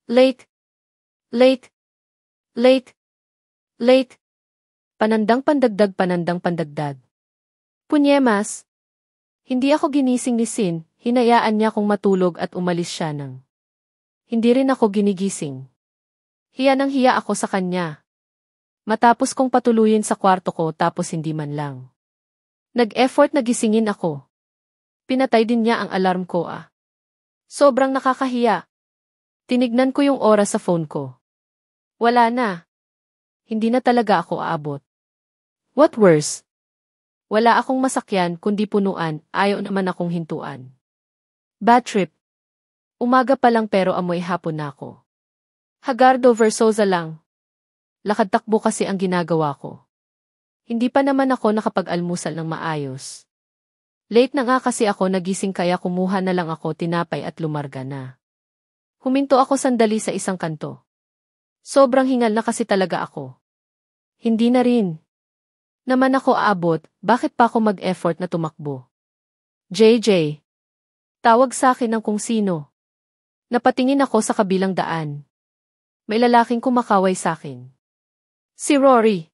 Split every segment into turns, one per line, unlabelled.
Late, late, late, late. Panandang pandagdag. Punyemas. Hindi ako ginising ni Sin, hinayaan niya akong matulog at umalis siya nang. Hindi rin ako ginigising. Hiya nang hiya ako sa kanya. Matapos kong patuluyin sa kwarto ko tapos hindi man lang. Nag-effort na gisingin ako. Pinatay din niya ang alarm ko Sobrang nakakahiya. Tinignan ko yung oras sa phone ko. Wala na. Hindi na talaga ako aabot. What worse? Wala akong masakyan kundi punuan, ayaw naman akong hintuan. Bad trip. Umaga pa lang pero amoy hapon na ako. Hagardo Versosa lang. Lakad-takbo kasi ang ginagawa ko. Hindi pa naman ako nakapag-almusal ng maayos. Late na nga kasi ako nagising kaya kumuha na lang ako tinapay at lumarga na. Huminto ako sandali sa isang kanto. Sobrang hingal na kasi talaga ako. Hindi na rin. Naman ako aabot, bakit pa ako mag-effort na tumakbo? JJ. Tawag sa akin ng kung sino. Napatingin ako sa kabilang daan. May lalaking kumakaway sa akin. Si Rory.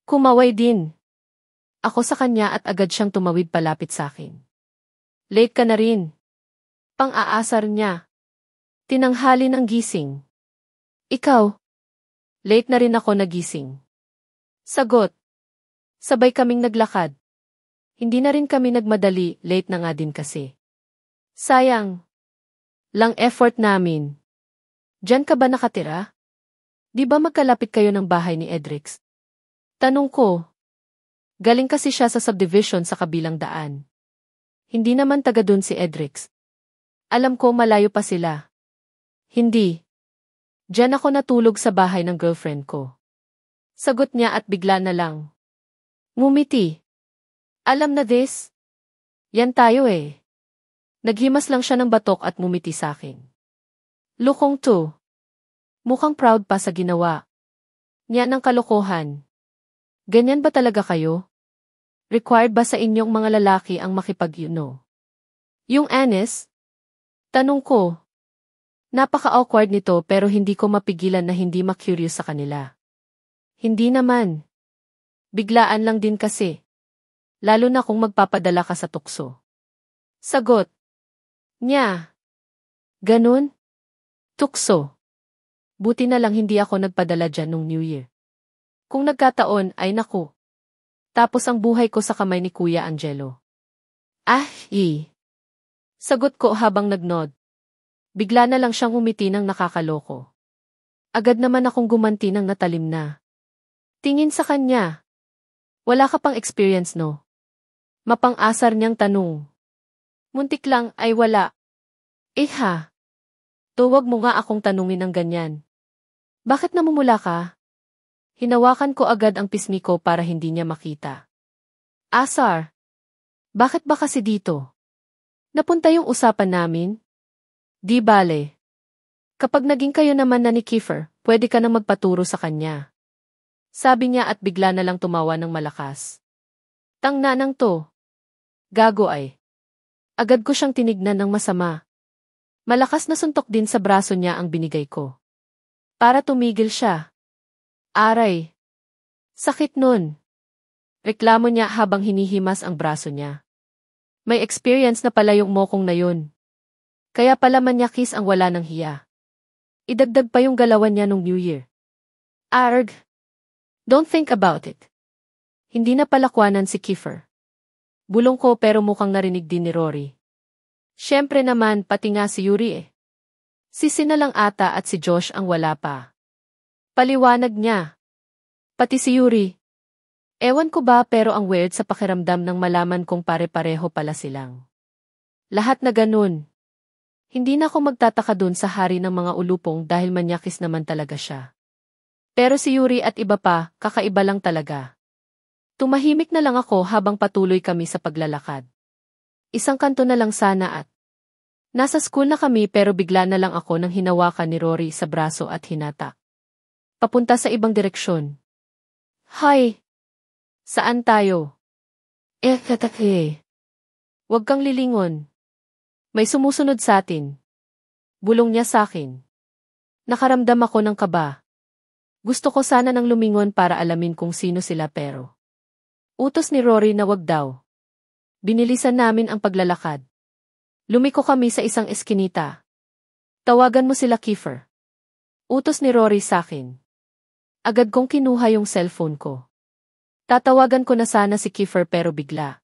Kumaway din. Ako sa kanya at agad siyang tumawid palapit sa akin. Late ka na rin. Pang-aasar niya. Tinanghali ng gising. Ikaw? Late na rin ako nagising. Sagot. Sabay kaming naglakad. Hindi na rin kami nagmadali, late na nga din kasi. Sayang. Lang effort namin. Diyan ka ba nakatira? Di ba magkalapit kayo ng bahay ni Edrix? Tanong ko. Galing kasi siya sa subdivision sa kabilang daan. Hindi naman taga dun si Edrix. Alam ko malayo pa sila. Hindi. Diyan ako natulog sa bahay ng girlfriend ko. Sagot niya at bigla na lang. Ngumiti. Alam na this? Yan tayo Naghimas lang siya ng batok at ngumiti sa akin. Lukong to. Mukhang proud pa sa ginawa. Niya ng kalokohan. Ganyan ba talaga kayo? Required ba sa inyong mga lalaki ang makipag-you-know? Yung Anis? Tanong ko. Napaka-awkward nito pero hindi ko mapigilan na hindi ma-curious sa kanila. Hindi naman. Biglaan lang din kasi. Lalo na kung magpapadala ka sa tukso. Sagot. Nya. Ganun? Tukso. Buti na lang hindi ako nagpadala dyan nung New Year. Kung nagkataon ay naku. Tapos ang buhay ko sa kamay ni Kuya Angelo. Sagot ko habang nagnod. Bigla na lang siyang umiti ng nakakaloko. Agad naman akong gumanti ng natalim na. Tingin sa kanya. Wala ka pang experience no? Mapang-asar niyang tanong. Muntik lang ay wala. Tuwag mo nga akong tanungin ng ganyan. Bakit namumula ka? Hinawakan ko agad ang pisngi ko para hindi niya makita. Asar. Bakit ba kasi dito? Napunta yung usapan namin? Di bale. Kapag naging kayo naman na ni Kiefer, pwede ka nang magpaturo sa kanya. Sabi niya at bigla na lang tumawa ng malakas. Tangna nang to. Gago ay. Agad ko siyang tinignan ng masama. Malakas na suntok din sa braso niya ang binigay ko. Para tumigil siya. Aray. Sakit nun. Reklamo niya habang hinihimas ang braso niya. May experience na pala yung mokong na yun. Kaya pala manyakis ang wala ng hiya. Idagdag pa yung galawan niya nung New Year. Arg. Don't think about it. Hindi na palakwanan si Kiefer. Bulong ko pero mukhang narinig din ni Rory. Siyempre naman pati nga si Yuri Si Sina lang ata at si Josh ang wala pa. Paliwanag niya. Pati si Yuri. Ewan ko ba pero ang weird sa pakiramdam nang malaman kong pare-pareho pala silang. Lahat na ganun. Hindi na ako magtataka dun sa hari ng mga ulupong dahil manyakis naman talaga siya. Pero si Yuri at iba pa, kakaiba lang talaga. Tumahimik na lang ako habang patuloy kami sa paglalakad. Isang kanto na lang sana at nasa school na kami pero bigla na lang ako nang hinawakan ni Rory sa braso at hinatak. Papunta sa ibang direksyon. Hay! Saan tayo? Huwag kang lilingon. May sumusunod sa atin. Bulong niya sa akin. Nakaramdam ako ng kaba. Gusto ko sana nang lumingon para alamin kung sino sila pero utos ni Rory na wag daw. Binilisan namin ang paglalakad. Lumiko kami sa isang eskinita. Tawagan mo sila, Kiefer. Utos ni Rory sakin. Agad kong kinuha yung cellphone ko. Tatawagan ko na sana si Kiefer pero bigla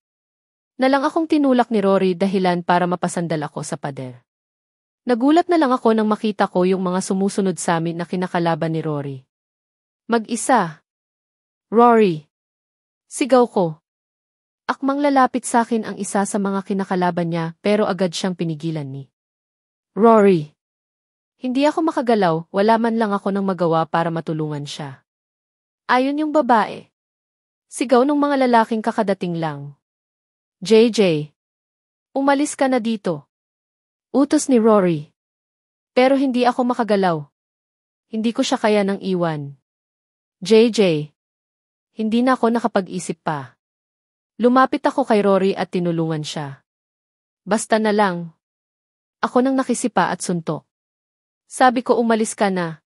nalang akong tinulak ni Rory dahilan para mapasandal ako sa pader. Nagulat na lang ako nang makita ko yung mga sumusunod sa amin na kinakalaban ni Rory. Mag-isa. Rory. Sigaw ko. Akmang lalapit sa akin ang isa sa mga kinakalaban niya pero agad siyang pinigilan ni Rory. Hindi ako makagalaw, wala man lang ako ng magawa para matulungan siya. Ayon yung babae. Sigaw ng mga lalaking kakadating lang. JJ. Umalis ka na dito. Utos ni Rory. Pero hindi ako makagalaw. Hindi ko siya kaya nang iwan. JJ. Hindi na ako nakapag-isip pa. Lumapit ako kay Rory at tinulungan siya. Basta na lang. Ako nang nakisipa at suntok. Sabi ko umalis ka na.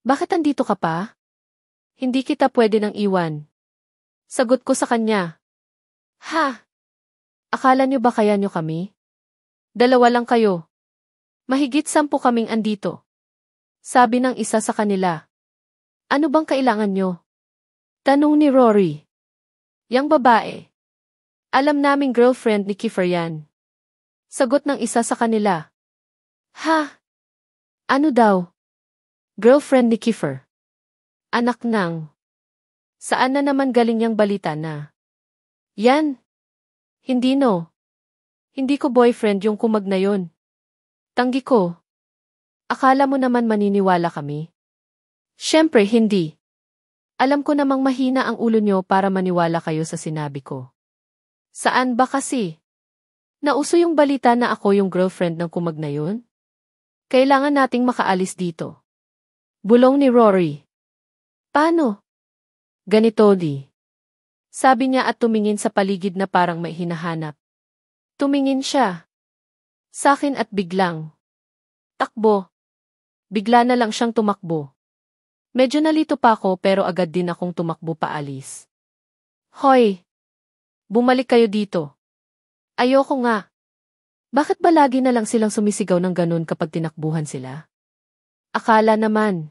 Bakit andito ka pa? Hindi kita pwede nang iwan. Sagot ko sa kanya. Ha? Akala niyo ba kaya niyo kami? Dalawa lang kayo. Mahigit 10 kaming andito. Sabi ng isa sa kanila. Ano bang kailangan niyo? Tanong ni Rory. Yang babae. Alam naming girlfriend ni Kiefer yan. Sagot ng isa sa kanila. Ha? Ano daw? Girlfriend ni Kiefer. Anak ng. Saan na naman galing yang balita na? Yan. Hindi no. Hindi ko boyfriend yung kumag na yon. Tanggi ko. Akala mo naman maniniwala kami? Siyempre hindi. Alam ko namang mahina ang ulo nyo para maniwala kayo sa sinabi ko. Saan ba kasi? Nauso yung balita na ako yung girlfriend ng kumag na yun? Kailangan nating makaalis dito. Bulong ni Rory. Paano? Ganito di. Sabi niya at tumingin sa paligid na parang may hinahanap. Tumingin siya sa akin at biglang takbo. Bigla na lang siyang tumakbo. Medyo nalito pa ako pero agad din akong tumakbo paalis. Hoy! Bumalik kayo dito. Ayoko nga. Bakit ba lagi na lang silang sumisigaw ng ganun kapag tinakbuhan sila? Akala naman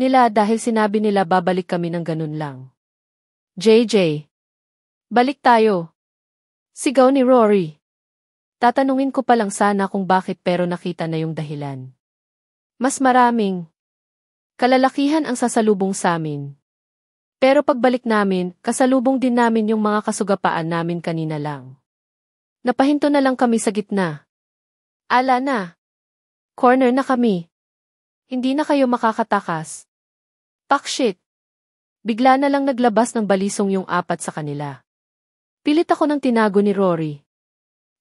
nila dahil sinabi nila babalik kami ng ganun lang. JJ. Balik tayo. Sigaw ni Rory. Tatanungin ko pa lang sana kung bakit pero nakita na yung dahilan. Mas maraming kalalakihan ang sasalubong sa amin. Pero pagbalik namin, kasalubong din namin yung mga kasugapaan namin kanina lang. Napahinto na lang kami sa gitna. Ala na. Corner na kami. Hindi na kayo makakatakas. Pakshit. Bigla na lang naglabas ng balisong yung 4 sa kanila. Pilit ako ng tinago ni Rory.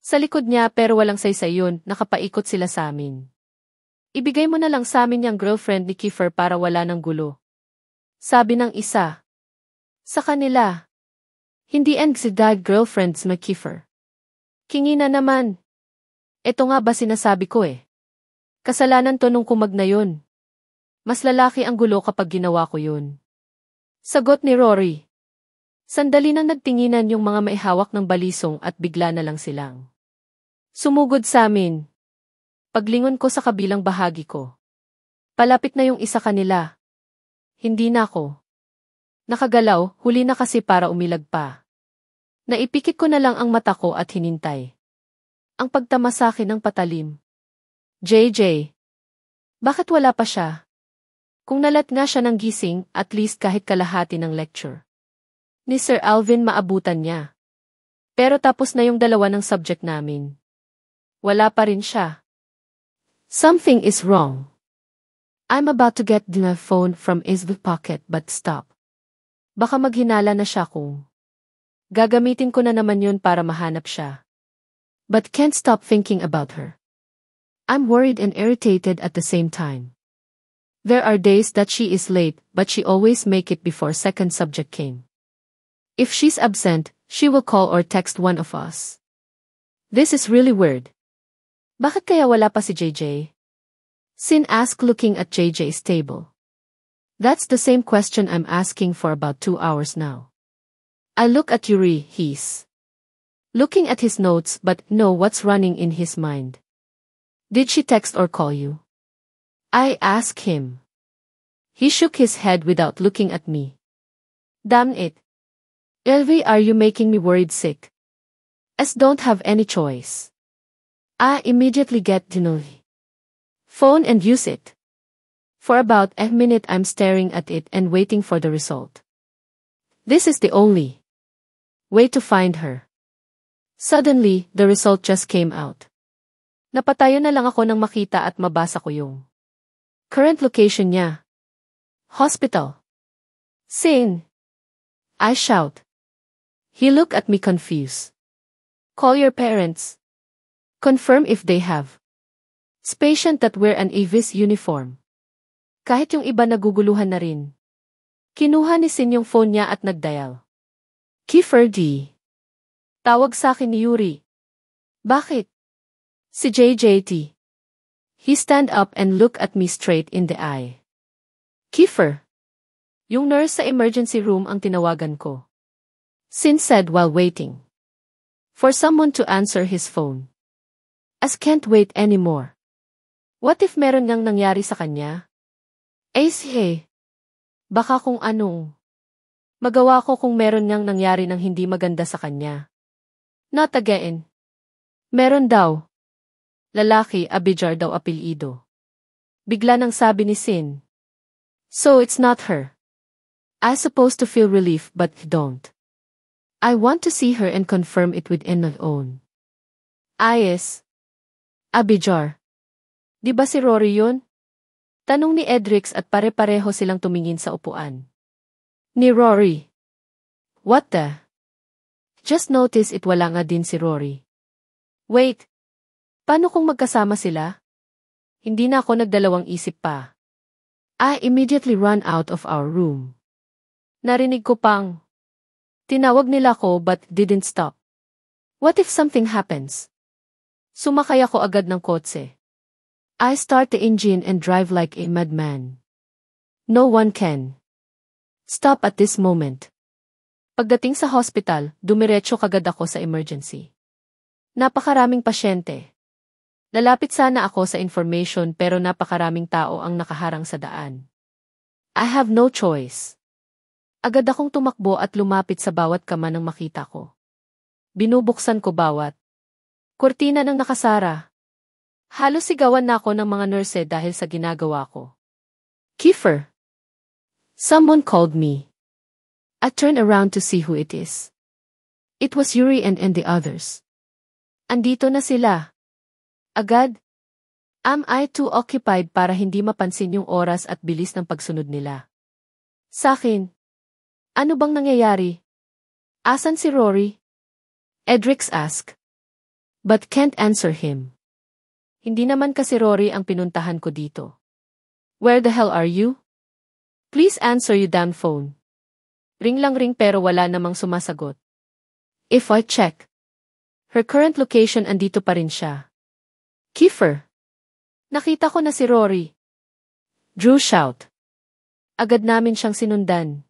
Sa likod niya pero walang saysay yun, nakapaikot sila sa amin. Ibigay mo na lang sa amin yung girlfriend ni Kiefer para wala ng gulo. Sabi ng isa sa kanila. Hindi ang si dad girlfriends na Kiefer. Kingi na naman. Ito nga ba sinasabi ko eh. Kasalanan to nung kumag na yun. Mas lalaki ang gulo kapag ginawa ko yun. Sagot ni Rory. Sandali nang nagtinginan yung mga maihawak ng balisong at bigla na lang silang sumugod sa amin. Paglingon ko sa kabilang bahagi ko. Palapit na yung isa kanila. Hindi na ako nakagalaw, huli na kasi para umilag pa. Naipikit ko na lang ang mata ko at hinintay. Ang pagtama sa akin ng patalim. JJ. Bakit wala pa siya? Kung nalat nga siya ng gising, at least kahit kalahati ng lecture ni Sir Alvin maabutan niya. Pero tapos na yung dalawa ng subject namin. Wala pa rin siya. Something is wrong. I'm about to get the phone from his pocket but stop. Baka maghinala na siya kung gagamitin ko na naman yun para mahanap siya. But can't stop thinking about her. I'm worried and irritated at the same time. There are days that she is late but she always make it before second subject came. If she's absent, she will call or text one of us. This is really weird. Bakit kaya wala pa si JJ? Sin asked, looking at JJ's table. That's the same question I'm asking for about 2 hours now. I look at Yuri, he's looking at his notes but know what's running in his mind. Did she text or call you? I ask him. He shook his head without looking at me. Damn it. Elvi, are you making me worried sick? S don't have any choice. I immediately get the phone and use it. For about a minute I'm staring at it and waiting for the result. This is the only way to find her. Suddenly, the result just came out. Napatayo na lang ako nang makita at mabasa ko yung current location niya. Hospital. Sin. I shout. He looked at me confused. Call your parents. Confirm if they have patient that wear an AVIS uniform. Kahit yung iba naguguluhan na rin. Kinuha ni Sin yung phone niya at nagdial. Kiefer D. Tawag sa akin ni Yuri. Bakit? Si JJT. He stand up and look at me straight in the eye. Kiefer. Yung nurse sa emergency room ang tinawagan ko. Sin said while waiting for someone to answer his phone. As can't wait anymore. What if meron ngang nangyari sa kanya? Hey. Baka kung anong magawa ko kung meron ngang nangyari ng hindi maganda sa kanya. Not again. Meron daw. Lalaki, Abidjar daw apelyido. Bigla nang sabi ni Sin. So it's not her. I supposed to feel relief but don't. I want to see her and confirm it within my own eyes. Abidjar. Di ba si Rory yun? Tanong ni Edrix at pare-pareho silang tumingin sa upuan. Ni Rory. What the? Just notice it wala nga din si Rory. Wait. Paano kung magkasama sila? Hindi na ako nagdalawang isip pa. I immediately run out of our room. Narinig ko pang tinawag nila ko but didn't stop. What if something happens? Sumakay ako agad ng kotse. I start the engine and drive like a madman. No one can stop at this moment. Pagdating sa hospital, dumiretso kagad ako sa emergency. Napakaraming pasyente. Lalapit sana ako sa information pero napakaraming tao ang nakaharang sa daan. I have no choice. Agad akong tumakbo at lumapit sa bawat kama nang makita ko. Binubuksan ko bawat kurtina ng nakasara. Halos sigawan na ako ng mga nurse dahil sa ginagawa ko. Kiefer. Someone called me. I turned around to see who it is. It was Yuri and the others. Andito na sila. Agad. Am I too occupied para hindi mapansin yung oras at bilis ng pagsunod nila? Sakin. Ano bang nangyayari? Asan si Rory? Edrix asked. But can't answer him. Hindi naman kasi Rory ang pinuntahan ko dito. Where the hell are you? Please answer you damn phone. Ring lang ring pero wala namang sumasagot. If I check her current location, andito pa rin siya. Kiefer. Nakita ko na si Rory. Drew shout. Agad namin siyang sinundan.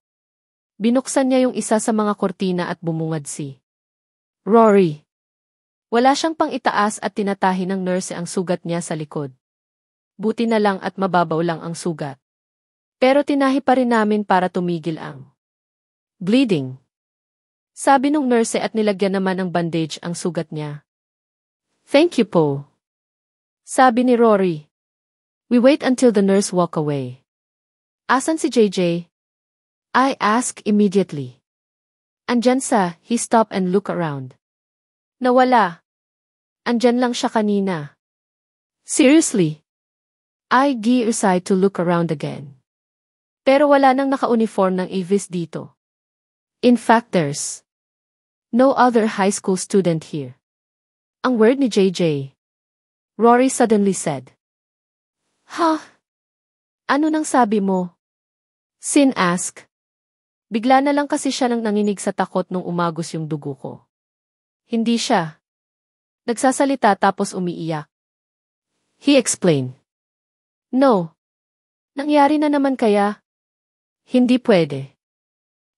Binuksan niya yung isa sa mga kortina at bumungad si Rory. Wala siyang pang itaas at tinatahi ng nurse ang sugat niya sa likod. Buti na lang at mababaw lang ang sugat. Pero tinahi pa rin namin para tumigil ang bleeding. Sabi nung nurse at nilagyan naman ng bandage ang sugat niya. Thank you po. Sabi ni Rory. We wait until the nurse walk away. Asan si JJ? I ask immediately. Andyan sa, he stop and look around. Nawala. Andyan lang siya kanina. Seriously? I gear aside to look around again. Pero wala nang naka-uniform ng AVIS dito. In fact, there's no other high school student here. Ang word ni JJ. Rory suddenly said. Ha? Ano nang sabi mo? Sin asked. Bigla na lang kasi siya nang nanginig sa takot nung umagos yung dugo ko. Hindi siya nagsasalita tapos umiiyak. He explained. No. Nangyari na naman kaya? Hindi pwede.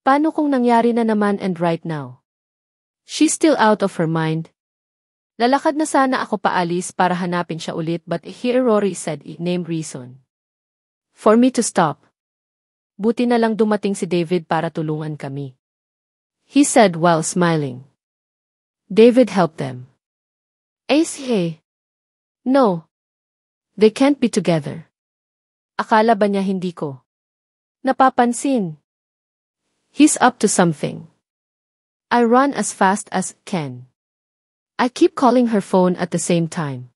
Paano kung nangyari na naman and right now? She's still out of her mind. Lalakad na sana ako paalis para hanapin siya ulit but here Rory said name reason. For me to stop. Buti na lang dumating si David para tulungan kami. He said while smiling. David helped them. Hey. No. They can't be together. Akala ba niya hindi ko napapansin? He's up to something. I run as fast as can. I keep calling her phone at the same time.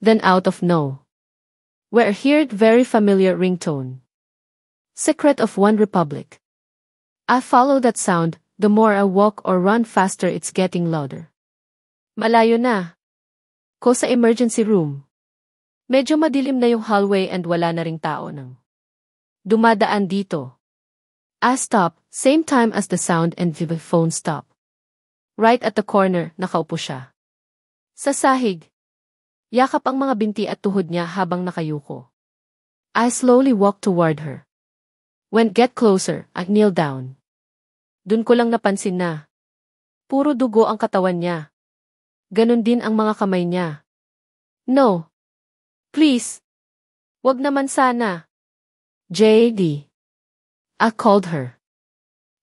Then out of nowhere heard very familiar ringtone. Secret of One Republic. I follow that sound, the more I walk or run faster it's getting louder. Malayo na. Ko sa emergency room. Medyo madilim na yung hallway and wala na ring tao nang dumadaan dito. I stop, same time as the sound and the phone stop. Right at the corner, nakaupo siya. Sa sahig. Yakap ang mga binti at tuhod niya habang nakayuko. I slowly walk toward her. When get closer, I kneel down. Dun ko lang napansin na puro dugo ang katawan niya. Ganon din ang mga kamay niya. No. Please. Wag naman sana. JD. I called her.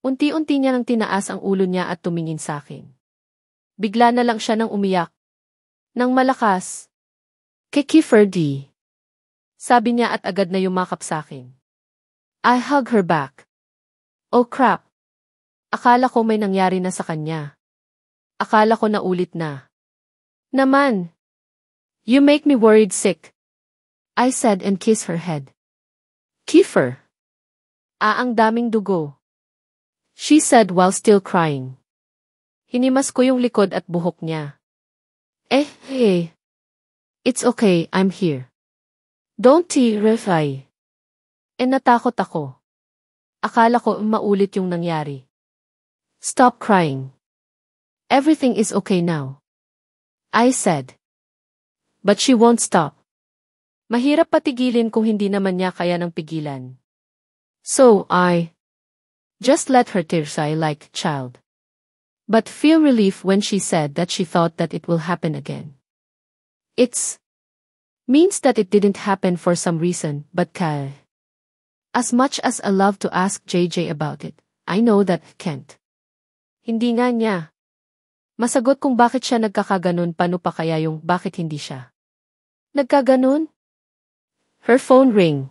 Unti-unti niya nang tinaas ang ulo niya at tumingin sa akin. Bigla na lang siya nang umiyak. Nang malakas. Kiefer D. Sabi niya at agad na yumakap sa akin. I hug her back. Oh crap. Akala ko may nangyari na sa kanya. Akala ko naulit na. Naman. You make me worried sick. I said and kissed her head. Kiefer. Ang daming dugo. She said while still crying. Hinimas ko yung likod at buhok niya. Hey. It's okay, I'm here. Don't terrify. Natakot ako. Akala ko maulit yung nangyari. Stop crying. Everything is okay now. I said. But she won't stop. Mahirap patigilin kung hindi naman niya kaya ng pigilan. So I just let her tears like a child. But feel relief when she said that she thought that it will happen again. It's means that it didn't happen for some reason, but as much as I love to ask JJ about it, I know that can't. Hindi nga niya masagot kung bakit siya nagkakaganon, paano pa kaya yung bakit hindi siya nagkaganon? Her phone ring.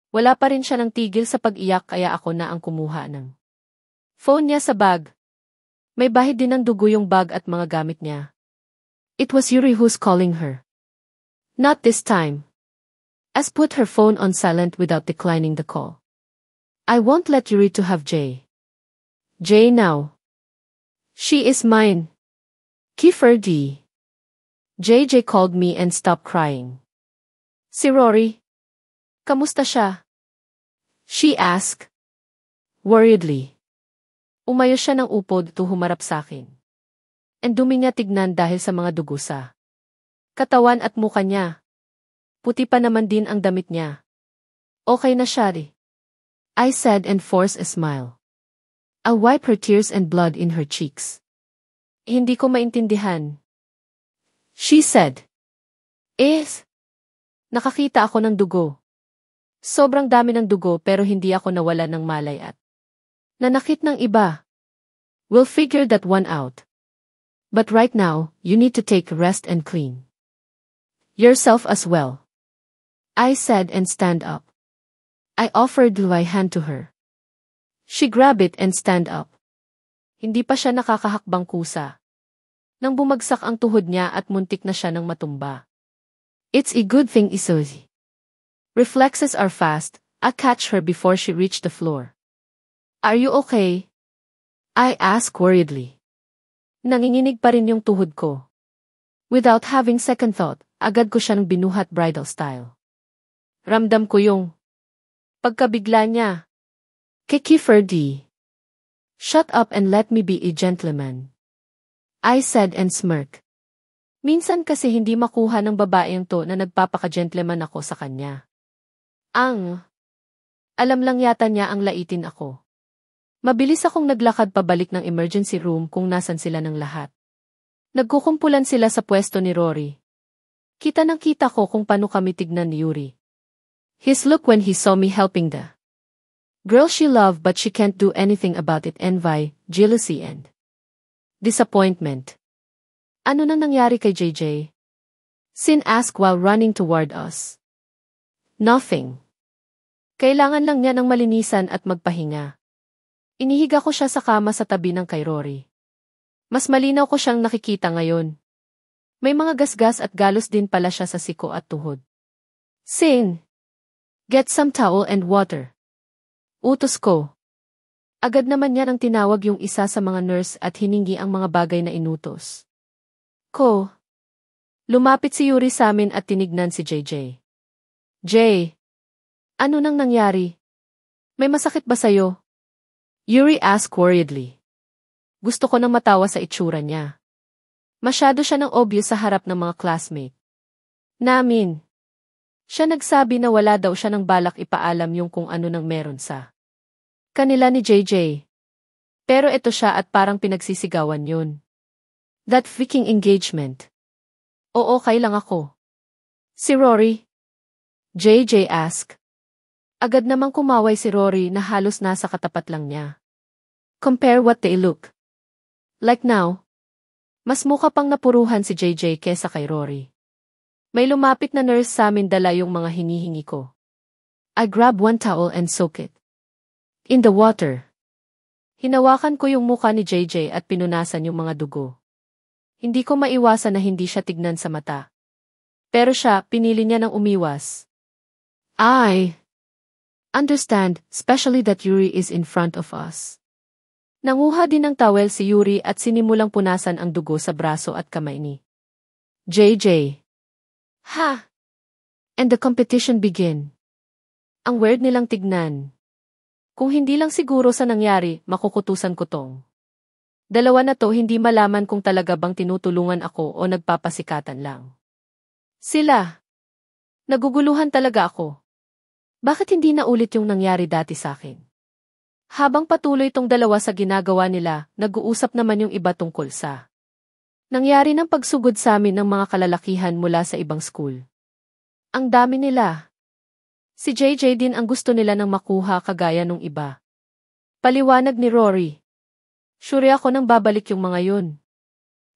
Wala pa rin siya ng tigil sa pag-iyak kaya ako na ang kumuha ng phone niya sa bag. May bahid din ng dugo yung bag at mga gamit niya. It was Yuri who's calling her. Not this time. As put her phone on silent without declining the call. I won't let Yuri to have Jay now. She is mine. Kiefer D. JJ called me and stopped crying. Si Rory. Kamusta siya? She asked. Worriedly. Umayo siya ng upod to humarap sa akin. And dumi niya tignan dahil sa mga dugo sa katawan at muka niya. Puti pa naman din ang damit niya. Okay na siya I said and forced a smile. I wipe her tears and blood in her cheeks. Hindi ko maintindihan. She said. Nakakita ako ng dugo. Sobrang dami ng dugo pero hindi ako nawala ng malay at nanakit ng iba. We'll figure that one out. But right now, you need to take a rest and clean yourself as well. I said and stand up. I offered my hand to her. She grabbed it and stand up. Hindi pa siya nakakahakbang kusa. Nang bumagsak ang tuhod niya at muntik na siya nang matumba. It's a good thing Isozi. Reflexes are fast. I catch her before she reached the floor. Are you okay? I asked worriedly. Nanginginig pa rin yung tuhod ko. Without having second thought, agad ko siyang binuhat bridal style. Ramdam ko yung pagkabigla niya. Kiefer D. Shut up and let me be a gentleman. I said and smirked. Minsan kasi hindi makuha ng babaeng to na nagpapaka-gentleman ako sa kanya. Alam lang yata niya ang laitin ako. Mabilis akong naglakad pabalik ng emergency room kung nasan sila ng lahat. Nagkukumpulan sila sa pwesto ni Rory. Kita ko kung paano kami tignan ni Yuri. His look when he saw me helping the girl she loved but she can't do anything about it, envy, jealousy and disappointment. Ano nang nangyari kay JJ? Sin asked while running toward us. Nothing. Kailangan lang niya ng malinisan at magpahinga. Inihiga ko siya sa kama sa tabi ng kay Rory. Mas malinaw ko siyang nakikita ngayon. May mga gasgas at galos din pala siya sa siko at tuhod. Sin, get some towel and water. Utos ko. Agad naman niya nang tinawag yung isa sa mga nurse at hiningi ang mga bagay na inutos ko. Lumapit si Yuri sa amin at tinignan si JJ. Jay, ano nang nangyari? May masakit ba sa'yo? Yuri asked worriedly. Gusto ko nang matawa sa itsura niya. Masyado siya ng obvious sa harap ng mga classmate namin. Siya nagsabi na wala daw siya ng balak ipaalam yung kung ano nang meron sa kanila ni JJ. Pero ito siya at parang pinagsisigawan yun. That freaking engagement. Oo, okay lang ako. Si Rory? JJ asked. Agad namang kumaway si Rory na halos nasa katapat lang niya. Compare what they look like now. Mas mukha pang napuruhan si JJ kesa kay Rory. May lumapit na nurse sa amin dala yung mga hinihingi ko. I grab one towel and soak it in the water. Hinawakan ko yung mukha ni JJ at pinunasan yung mga dugo. Hindi ko maiwasan na hindi siya tignan sa mata. Pero siya, pinili niya ng umiwas. I understand, especially that Yuri is in front of us. Nanguha din ng towel si Yuri at sinimulang punasan ang dugo sa braso at kamay ni JJ. Ha! And the competition began. Ang weird nilang tignan. Kung hindi lang siguro sa nangyari, makukutusan ko tong dalawa na to, hindi malaman kung talaga bang tinutulungan ako o nagpapasikatan lang. Sila. Naguguluhan talaga ako. Bakit hindi na ulit yung nangyari dati sa akin? Habang patuloy tong dalawa sa ginagawa nila, nag-uusap naman yung iba tungkol sa nangyari ng pagsugod sa amin ng mga kalalakihan mula sa ibang school. Ang dami nila. Si JJ din ang gusto nila nang makuha kagaya nung iba. Paliwanag ni Rory. Sure ako nang babalik yung mga yun.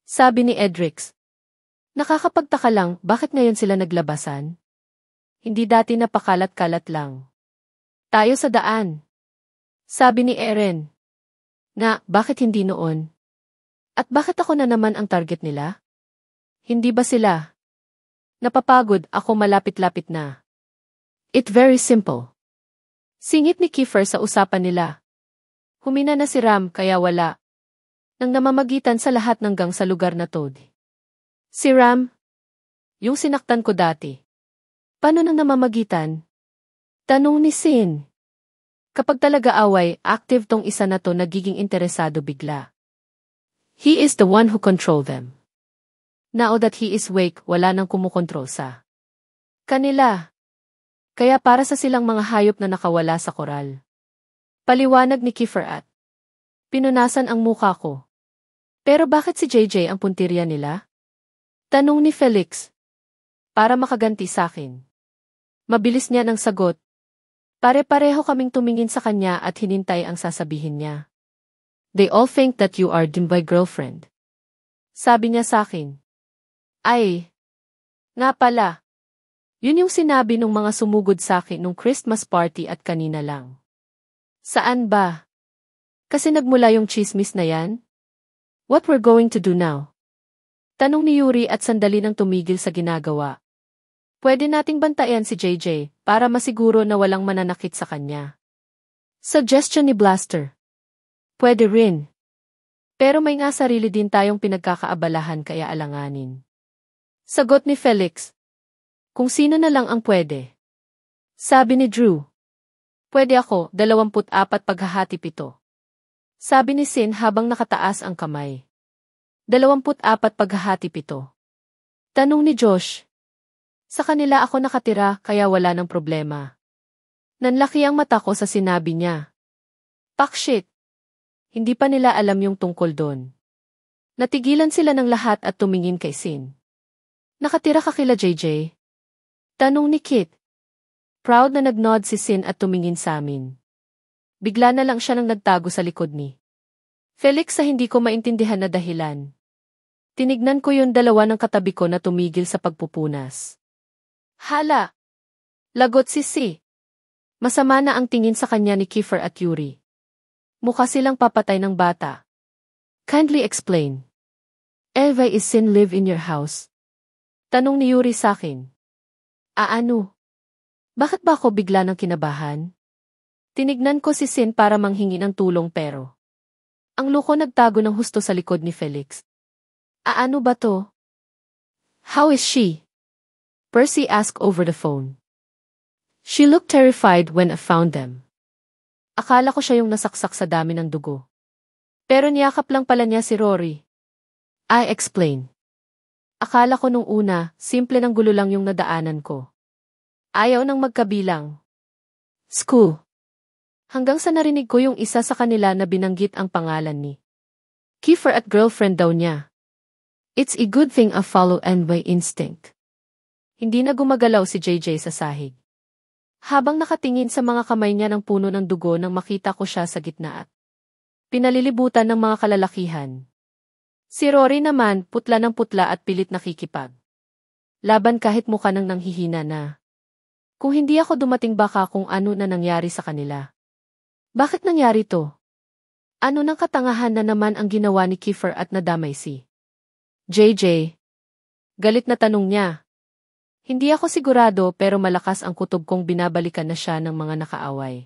Sabi ni Edrix. Nakakapagtaka lang, bakit ngayon sila naglabasan? Hindi dati napakalat-kalat lang. Tayo sa daan. Sabi ni Eren. Na, bakit hindi noon? At bakit ako na naman ang target nila? Hindi ba sila? Napapagod, ako malapit-lapit na. It very simple. Singit ni Kiefer sa usapan nila. Humina na si Ram kaya wala nang namamagitan sa lahat hanggang sa lugar na to. Si Ram? Yung sinaktan ko dati. Paano nang namamagitan? Tanong ni Sin. Kapag talaga away, active tong isa na to, nagiging interesado bigla. He is the one who control them. Now that he is weak, wala nang kumukontrol sa kanila. Kaya para sa silang mga hayop na nakawala sa koral. Paliwanag ni Kiefer at pinunasan ang mukha ko. Pero bakit si JJ ang puntirya nila? Tanong ni Felix. Para makaganti sa akin. Mabilis niya ng sagot. Pare-pareho kaming tumingin sa kanya at hinintay ang sasabihin niya. They all think that you are my girlfriend. Sabi niya sa akin. Ay, nga pala. Yun yung sinabi nung mga sumugod sa akin nung Christmas party at kanina lang. Saan ba? Kasi nagmula yung chismis na yan? What we're going to do now? Tanong ni Yuri at sandali nang tumigil sa ginagawa. Pwede nating bantayan si JJ para masiguro na walang mananakit sa kanya. Suggestion ni Blaster. Pwede rin. Pero may nga sarili din tayong pinagkakaabalahan kaya alanganin. Sagot ni Felix. Kung sino na lang ang pwede. Sabi ni Drew. Pwede ako, 24 paghahati 7. Sabi ni Sin habang nakataas ang kamay. 24 paghahati 7. Tanong ni Josh. Sa kanila ako nakatira kaya wala ng problema. Nanlaki ang mata ko sa sinabi niya. Pakshit. Hindi pa nila alam yung tungkol doon. Natigilan sila ng lahat at tumingin kay Sin. Nakatira ka kila JJ? Tanong ni Kit. Proud na nag-nod si Sin at tumingin sa amin. Bigla na lang siya nang nagtago sa likod ni Felix sa hindi ko maintindihan na dahilan. Tinignan ko yung dalawa ng katabi ko na tumigil sa pagpupunas. Hala! Lagot si Si. Masama na ang tingin sa kanya ni Kiefer at Yuri. Mukha silang papatay ng bata. Kindly explain. Eva, is Sin live in your house? Tanong ni Yuri sa akin. Ano? Bakit ba ako bigla ng kinabahan? Tinignan ko si Sin para manghingi ng tulong pero ang luko nagtago ng husto sa likod ni Felix. Ano ba to? How is she? Percy asked over the phone. She looked terrified when I found them. Akala ko siya yung nasaksak sa dami ng dugo. Pero niyakap lang pala niya si Rory. I explain. Akala ko nung una, simple ng gulo lang yung nadaanan ko. Ayaw nang magkabilang. School. Hanggang sa narinig ko yung isa sa kanila na binanggit ang pangalan ni Kiefer at girlfriend daw niya. It's a good thing I follow and by instinct. Hindi na gumagalaw si JJ sa sahig. Habang nakatingin sa mga kamay niya ng puno ng dugo nang makita ko siya sa gitna at pinalilibutan ng mga kalalakihan. Si Rory naman, putla ng putla at pilit nakikipag laban kahit mukha nang nanghihina na. Kung hindi ako dumating baka kung ano na nangyari sa kanila. Bakit nangyari to? Ano nang katangahan na naman ang ginawa ni Kiefer at nadamay si JJ? Galit na tanong niya. Hindi ako sigurado pero malakas ang kutob kong binabalikan na siya ng mga nakaaway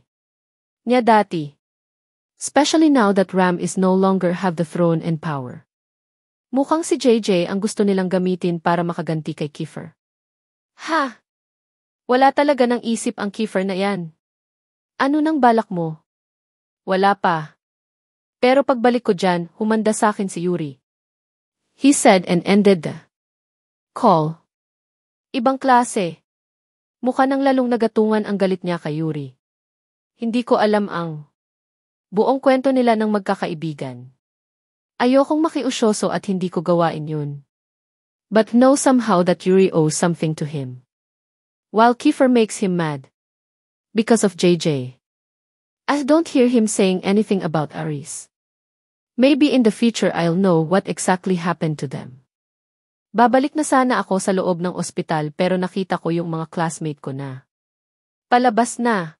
niya dati. Especially now that Ram is no longer have the throne and power. Mukhang si JJ ang gusto nilang gamitin para makaganti kay Kiefer. Ha! Wala talaga ng isip ang Kiefer na yan. Ano nang balak mo? Wala pa. Pero pagbalik ko dyan, humanda sa akin si Yuri. He said and ended the call. Ibang klase. Mukha nang lalong nagatungan ang galit niya kay Yuri. Hindi ko alam ang buong kwento nila ng magkakaibigan. Ayokong makiusyoso at hindi ko gawain yun. But know somehow that Yuri owes something to him. While Kiefer makes him mad. Because of JJ. I don't hear him saying anything about Aris. Maybe in the future I'll know what exactly happened to them. Babalik na sana ako sa loob ng ospital pero nakita ko yung mga classmate ko na palabas na.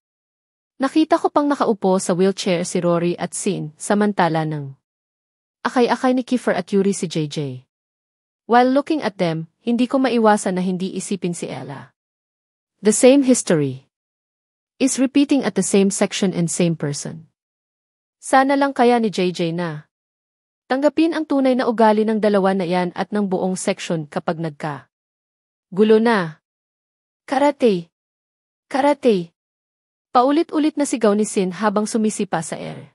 Nakita ko pang nakaupo sa wheelchair si Rory at Sin samantala ng akay-akay ni Kiefer at Yuri si JJ. While looking at them, hindi ko maiwasan na hindi isipin si Ella. The same history is repeating at the same section and same person. Sana lang kaya ni JJ na tanggapin ang tunay na ugali ng dalawa na yan at ng buong section kapag gulo na. Karate! Karate! Paulit-ulit na sigaw ni Sin habang sumisipa sa air.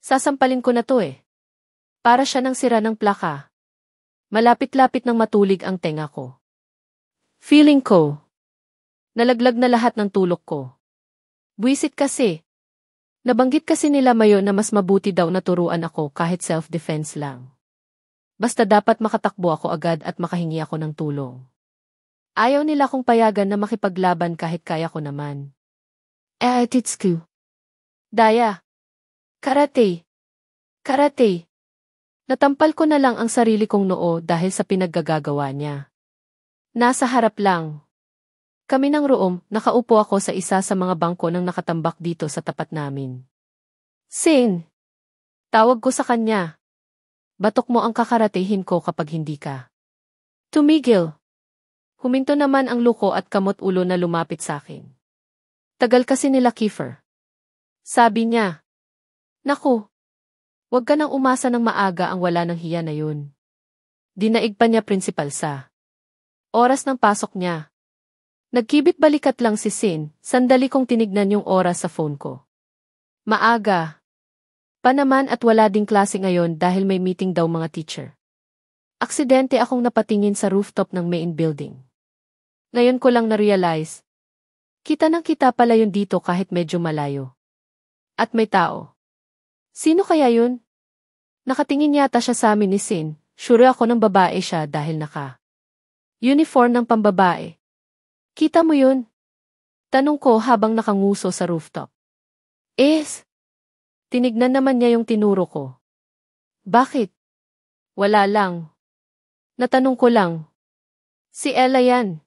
Sasampalin ko na to eh. Para siya nang sira ng plaka. Malapit-lapit nang matulig ang tenga ko. Feeling ko. Nalaglag na lahat ng tulog ko. Buwisit kasi. Nabanggit kasi nila Mayo na mas mabuti daw na turuan ako kahit self-defense lang. Basta dapat makatakbo ako agad at makahingi ako ng tulong. Ayaw nila kong payagan na makipaglaban kahit kaya ko naman. Titsku. Daya. Karate. Karate. Natampal ko na lang ang sarili kong noo dahil sa pinaggagawa niya. Nasa harap lang. Kami ng room, nakaupo ako sa isa sa mga bangko nang nakatambak dito sa tapat namin. Sin! Tawag ko sa kanya. Batok mo ang kakaratehin ko kapag hindi ka tumigil. Huminto naman ang luko at kamot ulo na lumapit sa akin. Tagal kasi nila Kiefer. Sabi niya. Naku! Huwag ka nang umasa ng maaga ang wala ng hiya na yun. Dinaig pa niya principal sa oras ng pasok niya. Nagkibit balikat lang si Sin, sandali kong tinignan yung oras sa phone ko. Maaga. Pa naman at wala ding klase ngayon dahil may meeting daw mga teacher. Aksidente akong napatingin sa rooftop ng main building. Ngayon ko lang na-realize. Kita ng kita pala yun dito kahit medyo malayo. At may tao. Sino kaya yun? Nakatingin yata siya sa amin ni Sin. Sure ako ng babae siya dahil uniform ng pambabae. Kita mo yun? Tanong ko habang nakanguso sa rooftop. Tinignan naman niya yung tinuro ko. Bakit? Wala lang. Natanong ko lang. Si Ella yan.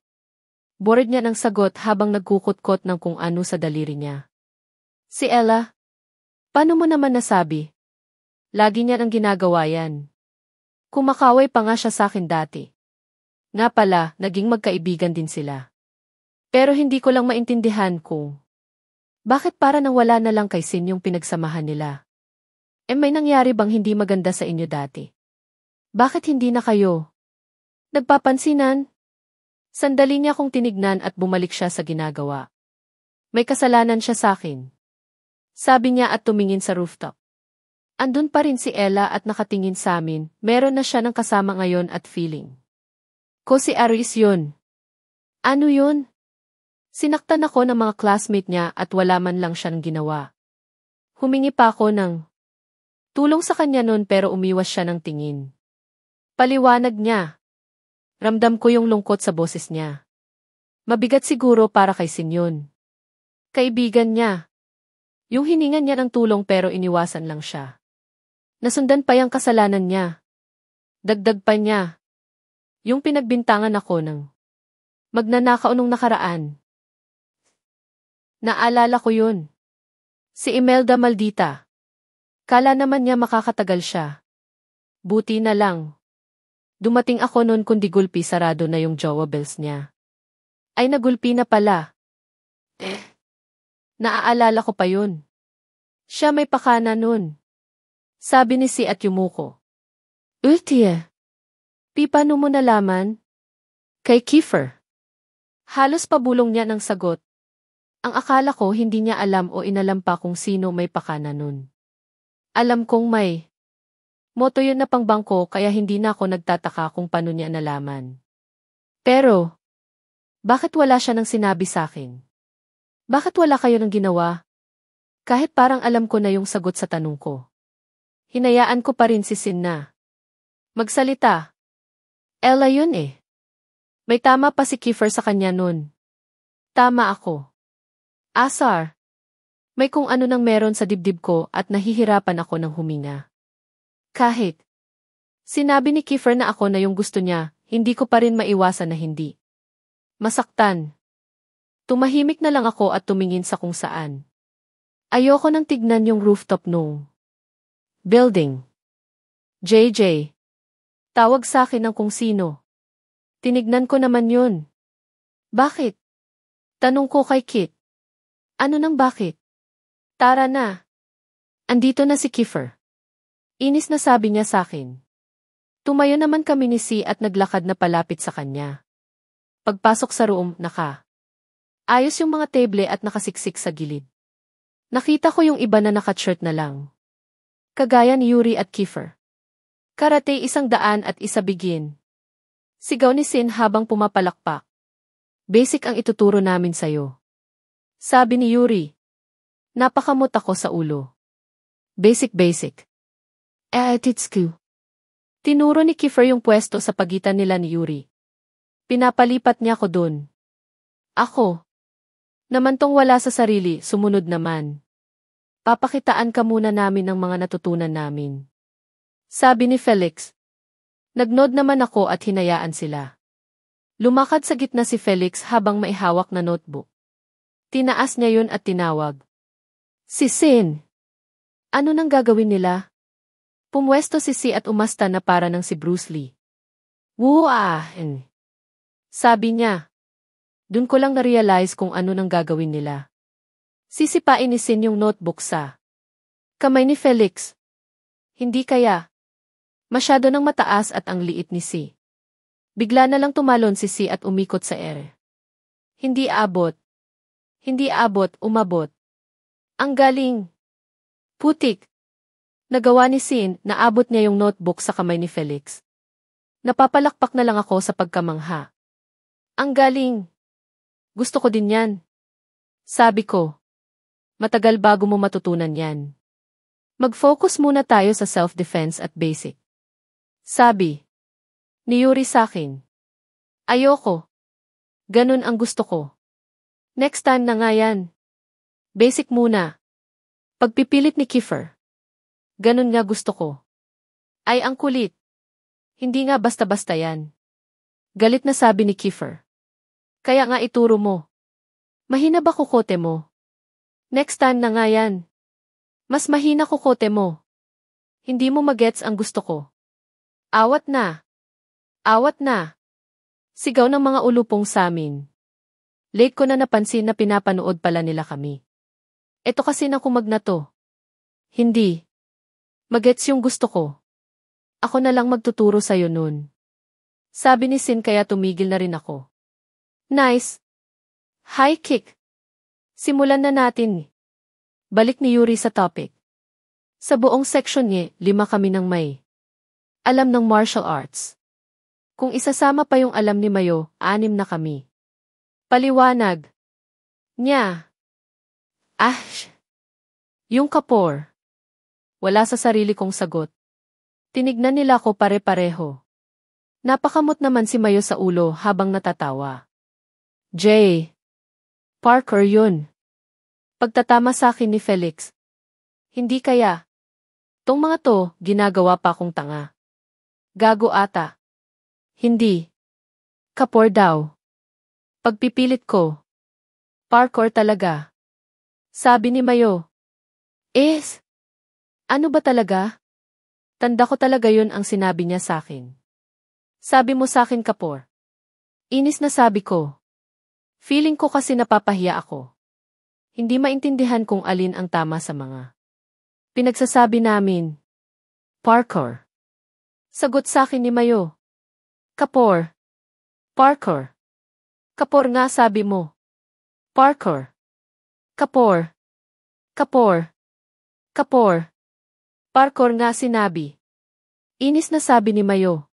Bored niya ng sagot habang nagkukutkot ng kung ano sa daliri niya. Si Ella? Paano mo naman nasabi? Lagi niya ang ginagawa yan. Kumakaway pa nga siya sa akin dati. Nga pala, naging magkaibigan din sila. Pero hindi ko lang maintindihan kung bakit para nang wala na lang kay Sin yung pinagsamahan nila. May nangyari bang hindi maganda sa inyo dati? Bakit hindi na kayo nagpapansinan? Sandali niya akong tinignan at bumalik siya sa ginagawa. May kasalanan siya sa akin. Sabi niya at tumingin sa rooftop. Andun pa rin si Ella at nakatingin sa amin, meron na siya ng kasama ngayon at feeling ko si Aris yun. Ano yun? Sinaktan ako ng mga classmate niya at wala man lang siyang ginawa. Humingi pa ako ng tulong sa kanya nun pero umiwas siya ng tingin. Paliwanag niya. Ramdam ko yung lungkot sa boses niya. Mabigat siguro para kay Sin yun. Kaibigan niya. Yung hiningan niya ng tulong pero iniwasan lang siya. Nasundan pa yung kasalanan niya. Dagdag pa niya. Yung pinagbintangan ako ng magnanakaw nung nakaraan. Naalala ko yun. Si Imelda Maldita. Kala naman niya makakatagal siya. Buti na lang. Dumating ako noon kundi gulpi sarado na yung jowa bells niya. Ay nagulpi na pala. Naaalala ko pa yun. Siya may pakana nun. Sabi ni Si at yumuko. Ultia. Paano mo nalaman? Kay Kiefer. Halos pabulong niya ng sagot. Ang akala ko hindi niya alam o inalam pa kung sino may pakana nun. Alam kong may moto yun na pangbangko kaya hindi na ako nagtataka kung paano niya nalaman. Pero, bakit wala siya nang sinabi sa akin? Bakit wala kayo nang ginawa? Kahit parang alam ko na yung sagot sa tanong ko. Hinayaan ko pa rin si Sin na magsalita. Ella yun eh. May tama pa si Kiefer sa kanya nun. Tama ako. Asar. May kung ano nang meron sa dibdib ko at nahihirapan ako ng huminga. Kahit sinabi ni Kiefer na ako na yung gusto niya, hindi ko pa rin maiwasan na hindi masaktan. Tumahimik na lang ako at tumingin sa kung saan. Ayoko nang tignan yung rooftop nung building. JJ. Tawag sa akin ng kung sino. Tinignan ko naman yun. Bakit? Tanong ko kay Kit. Ano nang bakit? Tara na. Andito na si Kiefer. Inis na sabi niya sa akin. Tumayo naman kami ni Si at naglakad na palapit sa kanya. Pagpasok sa room, ayos yung mga table at nakasiksik sa gilid. Nakita ko yung iba na naka-shirt na lang. Kagaya ni Yuri at Kiefer. Karate 100 at isa begin. Sigaw ni Sin habang pumapalakpak. Basic ang ituturo namin sa'yo. Sabi ni Yuri. Napakamot ako sa ulo. Basic. Titsku. Tinuro ni Kiefer yung pwesto sa pagitan nila ni Yuri. Pinapalipat niya ko dun. Ako. Naman tong wala sa sarili, sumunod naman. Papakitaan ka muna namin ng mga natutunan namin. Sabi ni Felix. Nagnod naman ako at hinayaan sila. Lumakad sa gitna si Felix habang may hawak na notebook. Tinaas niya yun at tinawag. Si Sin. Ano nang gagawin nila? Pumwesto si Si at umasta na para ng si Bruce Lee. Sabi niya. Dun ko lang na-realize kung ano nang gagawin nila. Sisipain ni Sin yung notebook sa kamay ni Felix. Hindi kaya. Masyado nang mataas at ang liit ni Si. Bigla na lang tumalon si Si at umikot sa ere. Hindi abot, umabot. Ang galing. Putik. Nagawa ni Sin na abot niya yung notebook sa kamay ni Felix. Napapalakpak na lang ako sa pagkamangha. Ang galing. Gusto ko din yan. Sabi ko. Matagal bago mo matutunan yan. Mag-focus muna tayo sa self-defense at basic. Sabi ni Yuri sa'kin. Ayoko. Ganun ang gusto ko. Next time na nga yan. Basic muna. Pagpipilit ni Kiefer. Ganun nga gusto ko. Ay ang kulit. Hindi nga basta-basta yan. Galit na sabi ni Kiefer. Kaya nga ituro mo. Mahina ba kukote mo? Next time na nga yan. Mas mahina kukote mo. Hindi mo magets ang gusto ko. Awat na. Awat na. Sigaw ng mga ulupong samin. Late ko na napansin na pinapanood pala nila kami. Eto kasi na kumag na to. Hindi. Magets yung gusto ko. Ako na lang magtuturo sa'yo nun. Sabi ni Sin kaya tumigil na rin ako. Nice. High kick. Simulan na natin. Balik ni Yuri sa topic. Sa buong section niya, 5 kami ng may alam ng martial arts. Kung isasama pa yung alam ni Mayo, 6 na kami. Paliwanag. Nya. Yung kapor. Wala sa sarili kong sagot. Tinignan nila ako pare-pareho. Napakamot naman si Mayo sa ulo habang natatawa. Jay. Parker yun. Pagtatama sa akin ni Felix. Hindi kaya. Tong mga to, ginagawa pa akong tanga. Gago ata. Hindi. Kapor daw. Pagpipilit ko. Parkour talaga. Sabi ni Mayo. Ano ba talaga? Tanda ko talaga yun ang sinabi niya sa akin. Sabi mo sa akin kapor. Inis na sabi ko. Feeling ko kasi napapahiya ako. Hindi maintindihan kung alin ang tama sa mga pinagsasabi namin. Parkour. Sagot sa akin ni Mayo. Kapor. Parkour. Kapor nga sabi mo. Parkour. Kapor. Kapor. Kapor. Parkour nga sinabi. Inis na sabi ni Mayo.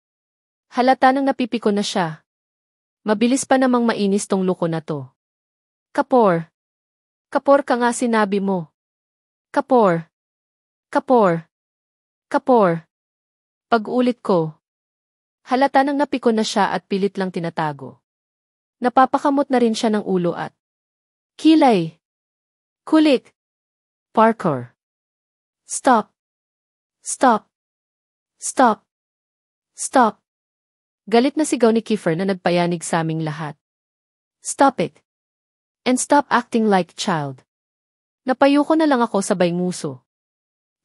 Halata nang napipiko na siya. Mabilis pa namang mainis tong luko na to. Kapor. Kapor ka nga sinabi mo. Kapor. Kapor. Kapor. Pag-ulit ko. Halata nang napiko na siya at pilit lang tinatago. Napapakamot na rin siya ng ulo at kilay. Kulit. Parkour. Stop. Stop. Stop. Stop. Galit na sigaw ni Kiefer na nagpayanig sa aming lahat. Stop it. And stop acting like a child. Napayuko na lang ako sabay nguso.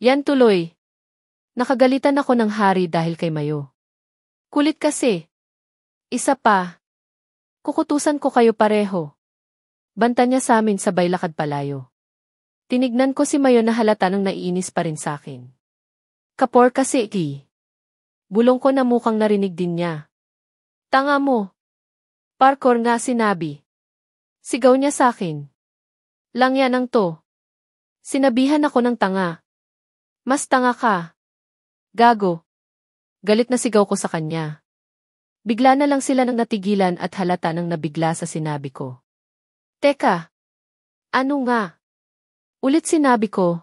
Yan tuloy. Nakagalitan ako ng hari dahil kay Mayo. Kulit kasi. Isa pa. Kukutusan ko kayo pareho. Banta niya sa amin sabay lakad palayo. Tinignan ko si Mayo na halata nang naiinis pa rin sa akin. Kapor kasi Bulong ko na mukhang narinig din niya. Tanga mo. Parkour nga sinabi. Sigaw niya sa akin. Lang yan ang to. Sinabihan ako ng tanga. Mas tanga ka. Gago. Galit na sigaw ko sa kanya. Bigla na lang sila nang natigilan at halata nang nabigla sa sinabi ko. Teka. Ano nga? Ulit sinabi ko.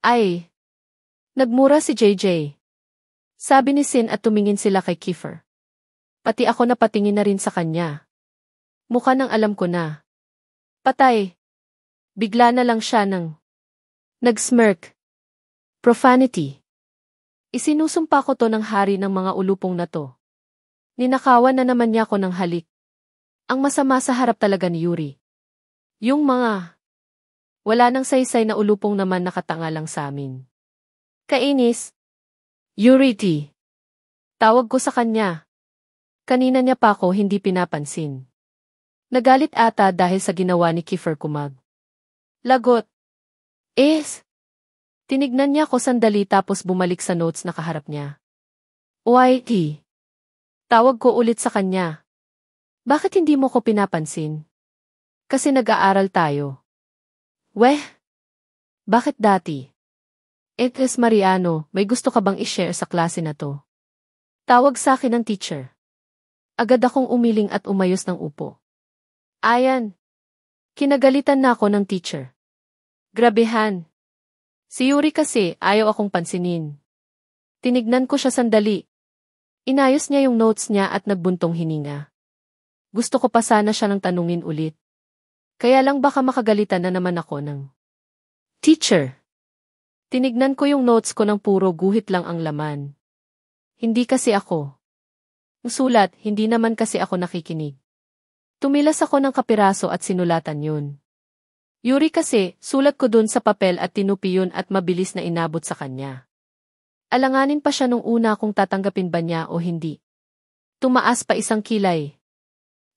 Ay. Nagmura si JJ. Sabi ni Sin at tumingin sila kay Kiefer. Pati ako napatingin na rin sa kanya. Mukha nang alam ko na. Patay. Bigla na lang siya nang nag-smirk. Profanity. Isinusumpa ko to ng hari ng mga ulupong na to. Ninakawan na naman niya ako ng halik. Ang masama sa harap talaga ni Yuri. Yung mga wala nang saysay na ulupong naman nakatanga lang sa amin. Kainis. Yuri T. Tawag ko sa kanya. Kanina niya pa ako hindi pinapansin. Nagalit ata dahil sa ginawa ni Kiefer kumag. Lagot. Tinignan niya ako sandali tapos bumalik sa notes na kaharap niya. YT. Tawag ko ulit sa kanya. Bakit hindi mo ko pinapansin? Kasi nag-aaral tayo. Weh? Bakit dati? Mariano, may gusto ka bang i-share sa klase na to? Tawag sa akin ng teacher. Agad akong umiling at umayos ng upo. Ayan. Kinagalitan na ako ng teacher. Grabehan. Si Yuri kasi ayaw akong pansinin. Tinignan ko siya sandali. Inayos niya yung notes niya at nagbuntong hininga. Gusto ko pa sana siya ng tanungin ulit. Kaya lang baka makagalitan na naman ako ng teacher. Tinignan ko yung notes ko ng puro guhit lang ang laman. Hindi kasi ako. Ang sulat, hindi naman kasi ako nakikinig. Tumilas ako ng kapiraso at sinulatan yun. Yuri kasi, sulat ko dun sa papel at tinupi yun at mabilis na inabot sa kanya. Alanganin pa siya nung una kung tatanggapin ba niya o hindi. Tumaas pa isang kilay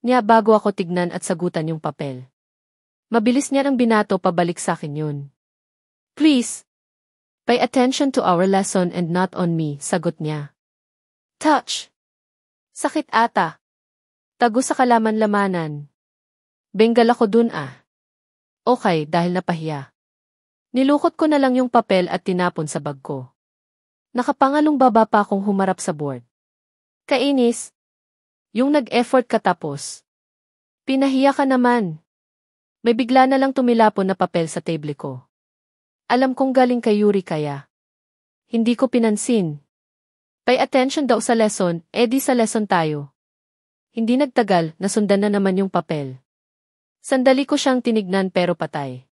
niya bago ako tignan at sagutan yung papel. Mabilis niya nang binato pabalik sa akin yun. Please, pay attention to our lesson and not on me, sagot niya. Touch. Sakit ata. Tago sa kalaman-lamanan. Bengal ako dun ah. Okay, dahil napahiya. Nilukot ko na lang yung papel at tinapon sa bag ko. Nakapangalong baba pa akong humarap sa board. Kainis. Yung nag-effort ka tapos. Pinahiya ka naman. May bigla na lang tumilapon na papel sa table ko. Alam kong galing kay Yuri kaya. Hindi ko pinansin. Pay attention daw sa lesson, di sa lesson tayo. Hindi nagtagal, nasundan na naman yung papel. Sandali ko siyang tinignan pero patay.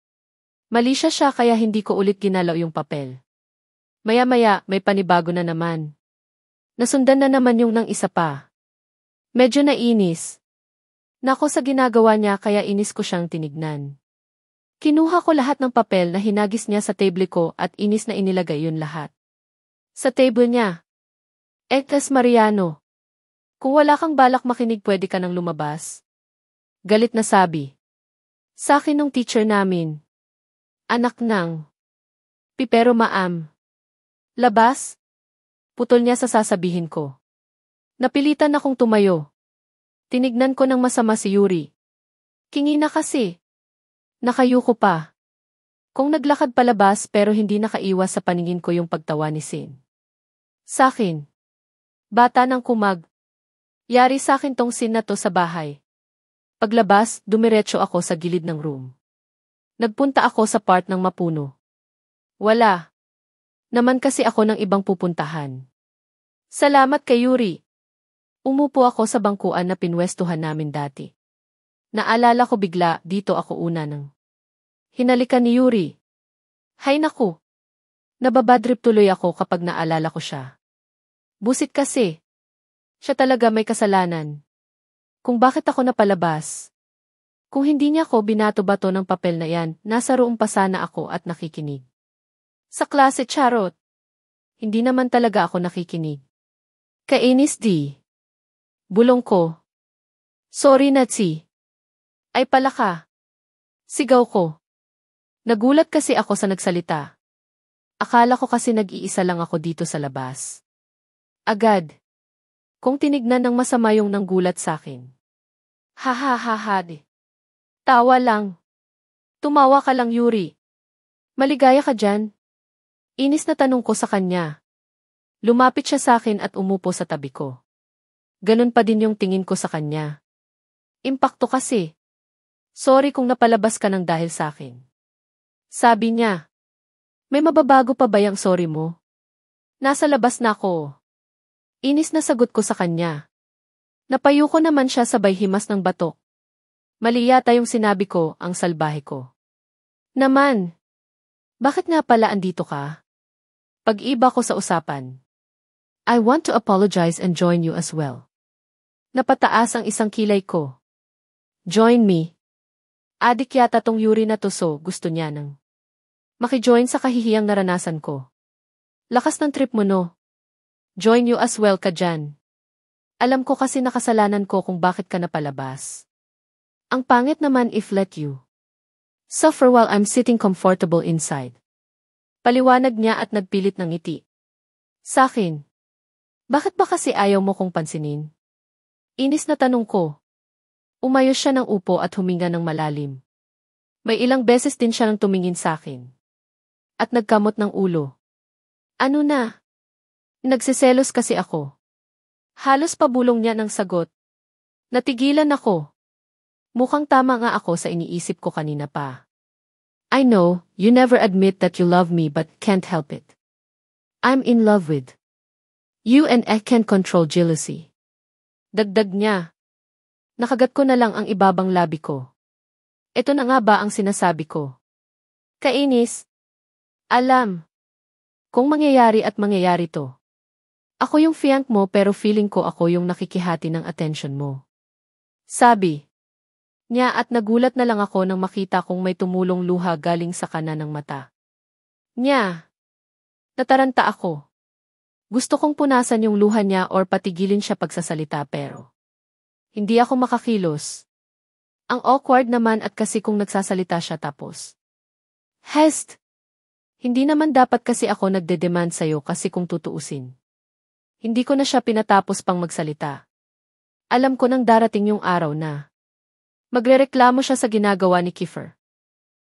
Mali siya kaya hindi ko ulit ginalaw yung papel. Maya-maya, may panibago na naman. Nasundan na naman yung nang isa pa. Medyo nainis. Nako sa ginagawa niya kaya inis ko siyang tinignan. Kinuha ko lahat ng papel na hinagis niya sa table ko at inis na inilagay yun lahat. Sa table niya. Ektas Mariano. Kung wala kang balak makinig pwede ka nang lumabas. Galit na sabi. Sa akin nung teacher namin. Anak ng. Pipero maam. Labas? Putol niya sa sasabihin ko. Napilitan akong tumayo. Tinignan ko ng masama si Yuri. Kingi na kasi. Nakayuko pa. Kung naglakad palabas pero hindi nakaiwas sa paningin ko yung pagtawa ni Sin. Sakin. Bata ng kumag. Yari sa akin tong scene na to sa bahay. Paglabas, dumiretso ako sa gilid ng room. Nagpunta ako sa part ng mapuno. Wala. Naman kasi ako ng ibang pupuntahan. Salamat kay Yuri. Umupo ako sa bangkuan na pinwestuhan namin dati. Naalala ko bigla, dito ako una ng hinalikan ni Yuri. Hay naku. Nababadrip tuloy ako kapag naalala ko siya. Busit kasi. Siya talaga may kasalanan. Kung bakit ako napalabas. Kung hindi niya ako binato-bato ng papel na yan, nasa roon pa sana ako at nakikinig. Sa klase charot. Hindi naman talaga ako nakikinig. Kainis di. Bulong ko. Sorry Natsi. Ay pala ka. Sigaw ko. Nagulat kasi ako sa nagsalita. Akala ko kasi nag-iisa lang ako dito sa labas. Agad. Kung tinignan ng masama yung nanggulat sa akin. Ha ha ha ha di. Tawa lang. Tumawa ka lang Yuri. Maligaya ka dyan? Inis na tanong ko sa kanya. Lumapit siya sa akin at umupo sa tabi ko. Ganun pa din yung tingin ko sa kanya. Impakto kasi. Sorry kung napalabas ka ng dahil sa akin. Sabi niya. May mababago pa ba yung sorry mo? Nasa labas na ako. Inis na sagot ko sa kanya. Napayuko naman siya sabay himas ng batok. Mali yata yung sinabi ko, ang salbahe ko. Naman. Bakit nga pala andito ka? Pag-iba ko sa usapan. I want to apologize and join you as well. Napataas ang isang kilay ko. Join me. Adik yata tong Yuri na to so gusto niya nang makijoin sa kahihiyang naranasan ko. Lakas ng trip mo no. Join you as well ka dyan. Alam ko kasi nakasalanan ko kung bakit ka napalabas. Ang pangit naman if let you suffer while I'm sitting comfortable inside. Paliwanag niya at nagpilit ng ngiti. Sakin. Bakit ba kasi ayaw mo kong pansinin? Inis na tanong ko. Umayos siya ng upo at huminga ng malalim. May ilang beses din siya nang tumingin sa akin. At nagkamot ng ulo. Ano na? Nagsiselos kasi ako. Halos pabulong niya ng sagot. Natigilan ako. Mukhang tama nga ako sa iniisip ko kanina pa. I know, you never admit that you love me but can't help it. I'm in love with you and I can't control jealousy. Dagdag niya. Nakagat ko na lang ang ibabang labi ko. Ito na nga ba ang sinasabi ko? Kainis. Alam. Kung mangyayari at mangyayari to. Ako yung fianc mo pero feeling ko ako yung nakikihati ng attention mo. Sabi niya at nagulat na lang ako nang makita kong may tumulong luha galing sa kanan ng mata niya. Nataranta ako. Gusto kong punasan yung luha niya or patigilin siya pagsasalita pero hindi ako makakilos. Ang awkward naman at kasi kung nagsasalita siya tapos. Hest! Hindi naman dapat kasi ako nagde-demand sa'yo kasi kung tutuusin. Hindi ko na siya pinatapos pang magsalita. Alam ko nang darating yung araw na magrereklamo siya sa ginagawa ni Kiefer.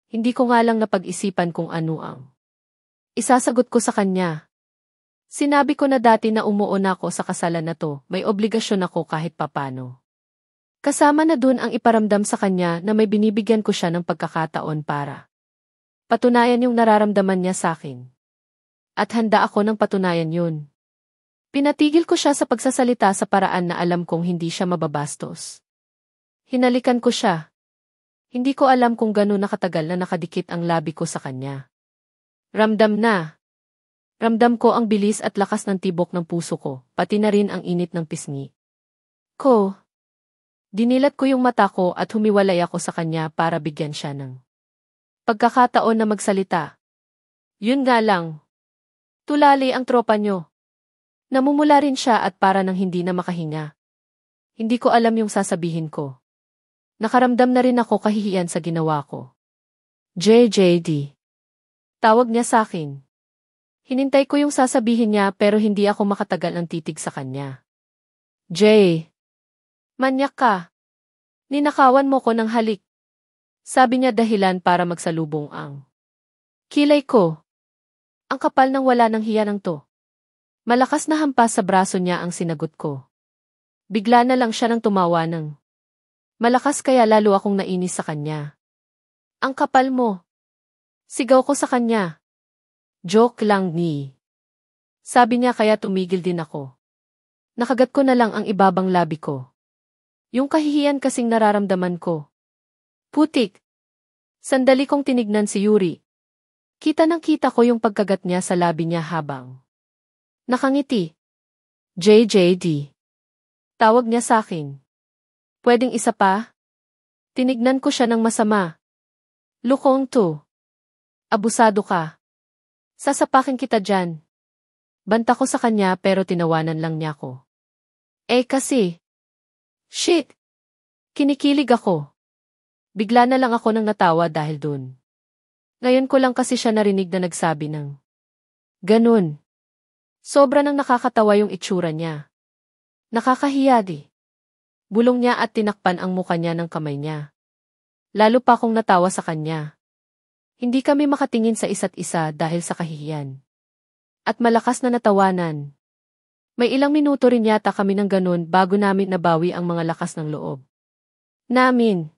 Hindi ko nga lang napag-isipan kung ano ang isasagot ko sa kanya. Sinabi ko na dati na umuon ako sa kasalan na to, may obligasyon ako kahit papano. Kasama na dun ang iparamdam sa kanya na may binibigyan ko siya ng pagkakataon para patunayan yung nararamdaman niya sa akin. At handa ako ng patunayan yun. Pinatigil ko siya sa pagsasalita sa paraan na alam kong hindi siya mababastos. Hinalikan ko siya. Hindi ko alam kung gano'n nakatagal na nakadikit ang labi ko sa kanya. Ramdam na. Ramdam ko ang bilis at lakas ng tibok ng puso ko, pati na rin ang init ng pisngi ko. Dinilat ko yung mata ko at humiwalay ako sa kanya para bigyan siya ng pagkakataon na magsalita. Yun nga lang. Tulali ang tropa nyo. Namumula rin siya at para nang hindi na makahinga. Hindi ko alam yung sasabihin ko. Nakaramdam na rin ako kahihiyan sa ginawa ko. JJD. Tawag niya sa akin. Hinintay ko yung sasabihin niya pero hindi ako makatagal ng titig sa kanya. Jay. Manyak ka. Ninakawan mo ko ng halik. Sabi niya dahilan para magsalubong ang kilay ko. Ang kapal ng wala ng hiya ng to. Malakas na hampas sa braso niya ang sinagot ko. Bigla na lang siya nang tumawa ng malakas kaya lalo akong nainis sa kanya. Ang kapal mo. Sigaw ko sa kanya. Joke lang ni. Sabi niya kaya tumigil din ako. Nakagat ko na lang ang ibabang labi ko. Yung kahihiyan kasing nararamdaman ko. Putik. Sandali kong tinignan si Yuri. Kita nang kita ko yung pagkagat niya sa labi niya habang nakangiti. JJD. Tawag niya sa akin. Pwedeng isa pa? Tinignan ko siya ng masama. Lukong to. Abusado ka. Sasapakin kita dyan. Banta ko sa kanya pero tinawanan lang niya ako. Kasi. Shit! Kinikilig ako. Bigla na lang ako nang natawa dahil dun. Ngayon ko lang kasi siya narinig na nagsabi ng ganun. Sobra nang nakakatawa yung itsura niya. Nakakahiya di. Bulong niya at tinakpan ang muka niya ng kamay niya. Lalo pa akong natawa sa kanya. Hindi kami makatingin sa isa't isa dahil sa kahihiyan. At malakas na natawanan. May ilang minuto rin yata kami ng ganun bago namin nabawi ang mga lakas ng loob namin.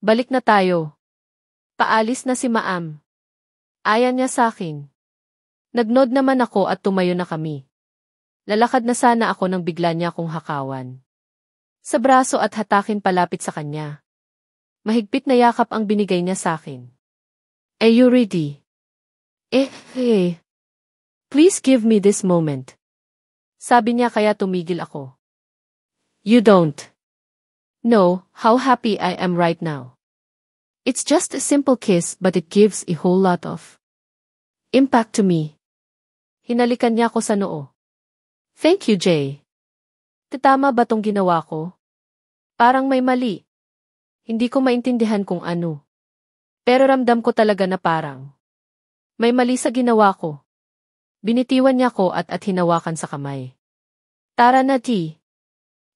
Balik na tayo. Paalis na si Maam. Ayan niya sa akin. Nagnod naman ako at tumayo na kami. Lalakad na sana ako nang bigla niya akong hakawan sa braso at hatakin palapit sa kanya. Mahigpit na yakap ang binigay niya sa akin. Are you ready? Please give me this moment. Sabi niya kaya tumigil ako. You don't know how happy I am right now. It's just a simple kiss but it gives a whole lot of impact to me. Hinalikan niya ako sa noo. Thank you, Jay. Tama ba tong ginawa ko? Parang may mali. Hindi ko maintindihan kung ano. Pero ramdam ko talaga na parang may mali sa ginawa ko. Binitiwan niya ko at hinawakan sa kamay. Tara na, T.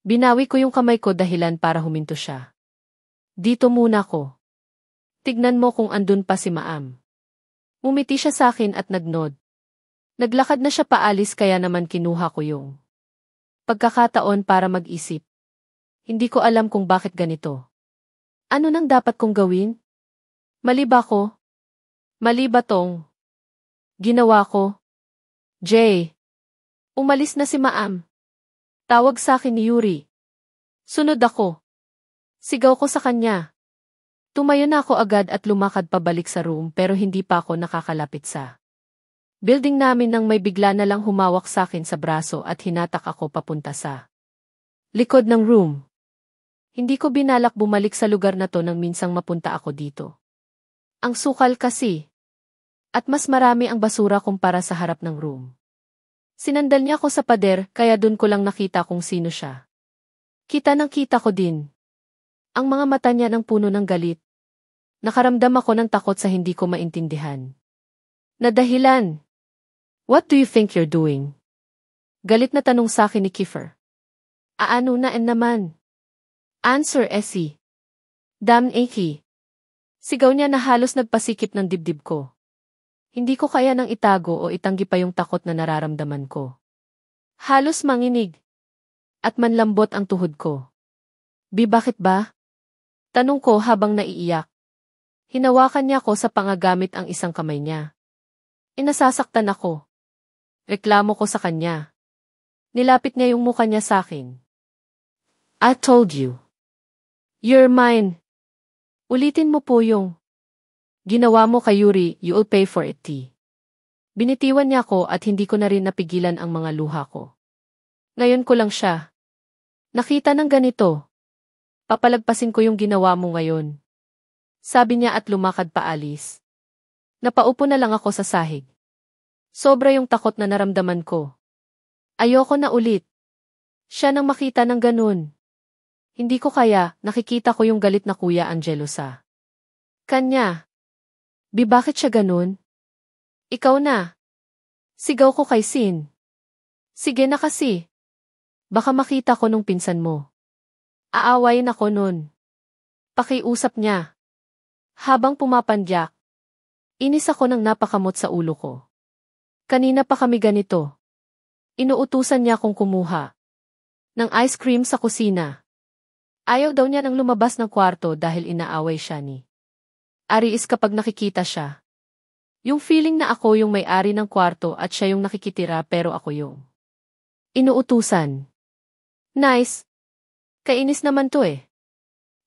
Binawi ko yung kamay ko dahilan para huminto siya. Dito muna ko. Tignan mo kung andun pa si Maam. Umiti siya sa akin at nagnod. Naglakad na siya paalis kaya naman kinuha ko yung Pagkakataon para mag-isip. Hindi ko alam kung bakit ganito. Ano nang dapat kong gawin? Mali ba ko? Mali ba tong ginawa ko? Jay. Umalis na si Maam. Tawag sa akin ni Yuri. Sunod ako. Sigaw ko sa kanya. Tumayo na ako agad at lumakad pabalik sa room pero hindi pa ako nakakalapit sa building namin nang may bigla na lang humawak sa akin sa braso at hinatak ako papunta sa likod ng room. Hindi ko binalak bumalik sa lugar na to nang minsang mapunta ako dito. Ang sukal kasi. At mas marami ang basura kumpara sa harap ng room. Sinandal niya ako sa pader kaya dun ko lang nakita kung sino siya. Kita ko din. Ang mga mata niya ng puno ng galit. Nakaramdam ako ng takot sa hindi ko maintindihan. Na dahilan. What do you think you're doing? Galit na tanong sa akin ni Kiefer. Aano na naman? Answer Essie. Damn Eki. Sigaw niya na halos nagpasikip ng dibdib ko. Hindi ko kaya nang itago o itanggi pa yung takot na nararamdaman ko. Halos manginig. At manlambot ang tuhod ko. Bakit ba? Tanong ko habang naiiyak. Hinawakan niya ko sa pangagamit ang isang kamay niya. Inasasaktan ako. Reklamo ko sa kanya. Nilapit niya yung mukha niya sa akin. I told you. You're mine. Ulitin mo po yung ginawa mo kay Yuri, you'll pay for it. Binitiwan niya ako at hindi ko na rin napigilan ang mga luha ko. Ngayon ko lang siya nakita ng ganito. Papalagpasin ko yung ginawa mo ngayon. Sabi niya at lumakad paalis. Napaupo na lang ako sa sahig. Sobra yung takot na naramdaman ko. Ayoko na ulit. Siya nang makita ng ganun. Hindi ko kaya, nakikita ko yung galit na Kuya Angelo sa kanya. Bakit siya ganun? Ikaw na. Sigaw ko kay Sin. Sige na kasi. Baka makita ko nung pinsan mo. Aawayin ako nun. Pakiusap niya. Habang pumapandyak. Inis ako ng napakamot sa ulo ko. Kanina pa kami ganito. Inuutusan niya akong kumuha ng ice cream sa kusina. Ayaw daw niya nang lumabas ng kwarto dahil inaaway siya ni Aris kapag nakikita siya. Yung feeling na ako yung may-ari ng kwarto at siya yung nakikitira pero ako yung inuutusan. Nice. Kainis naman to eh.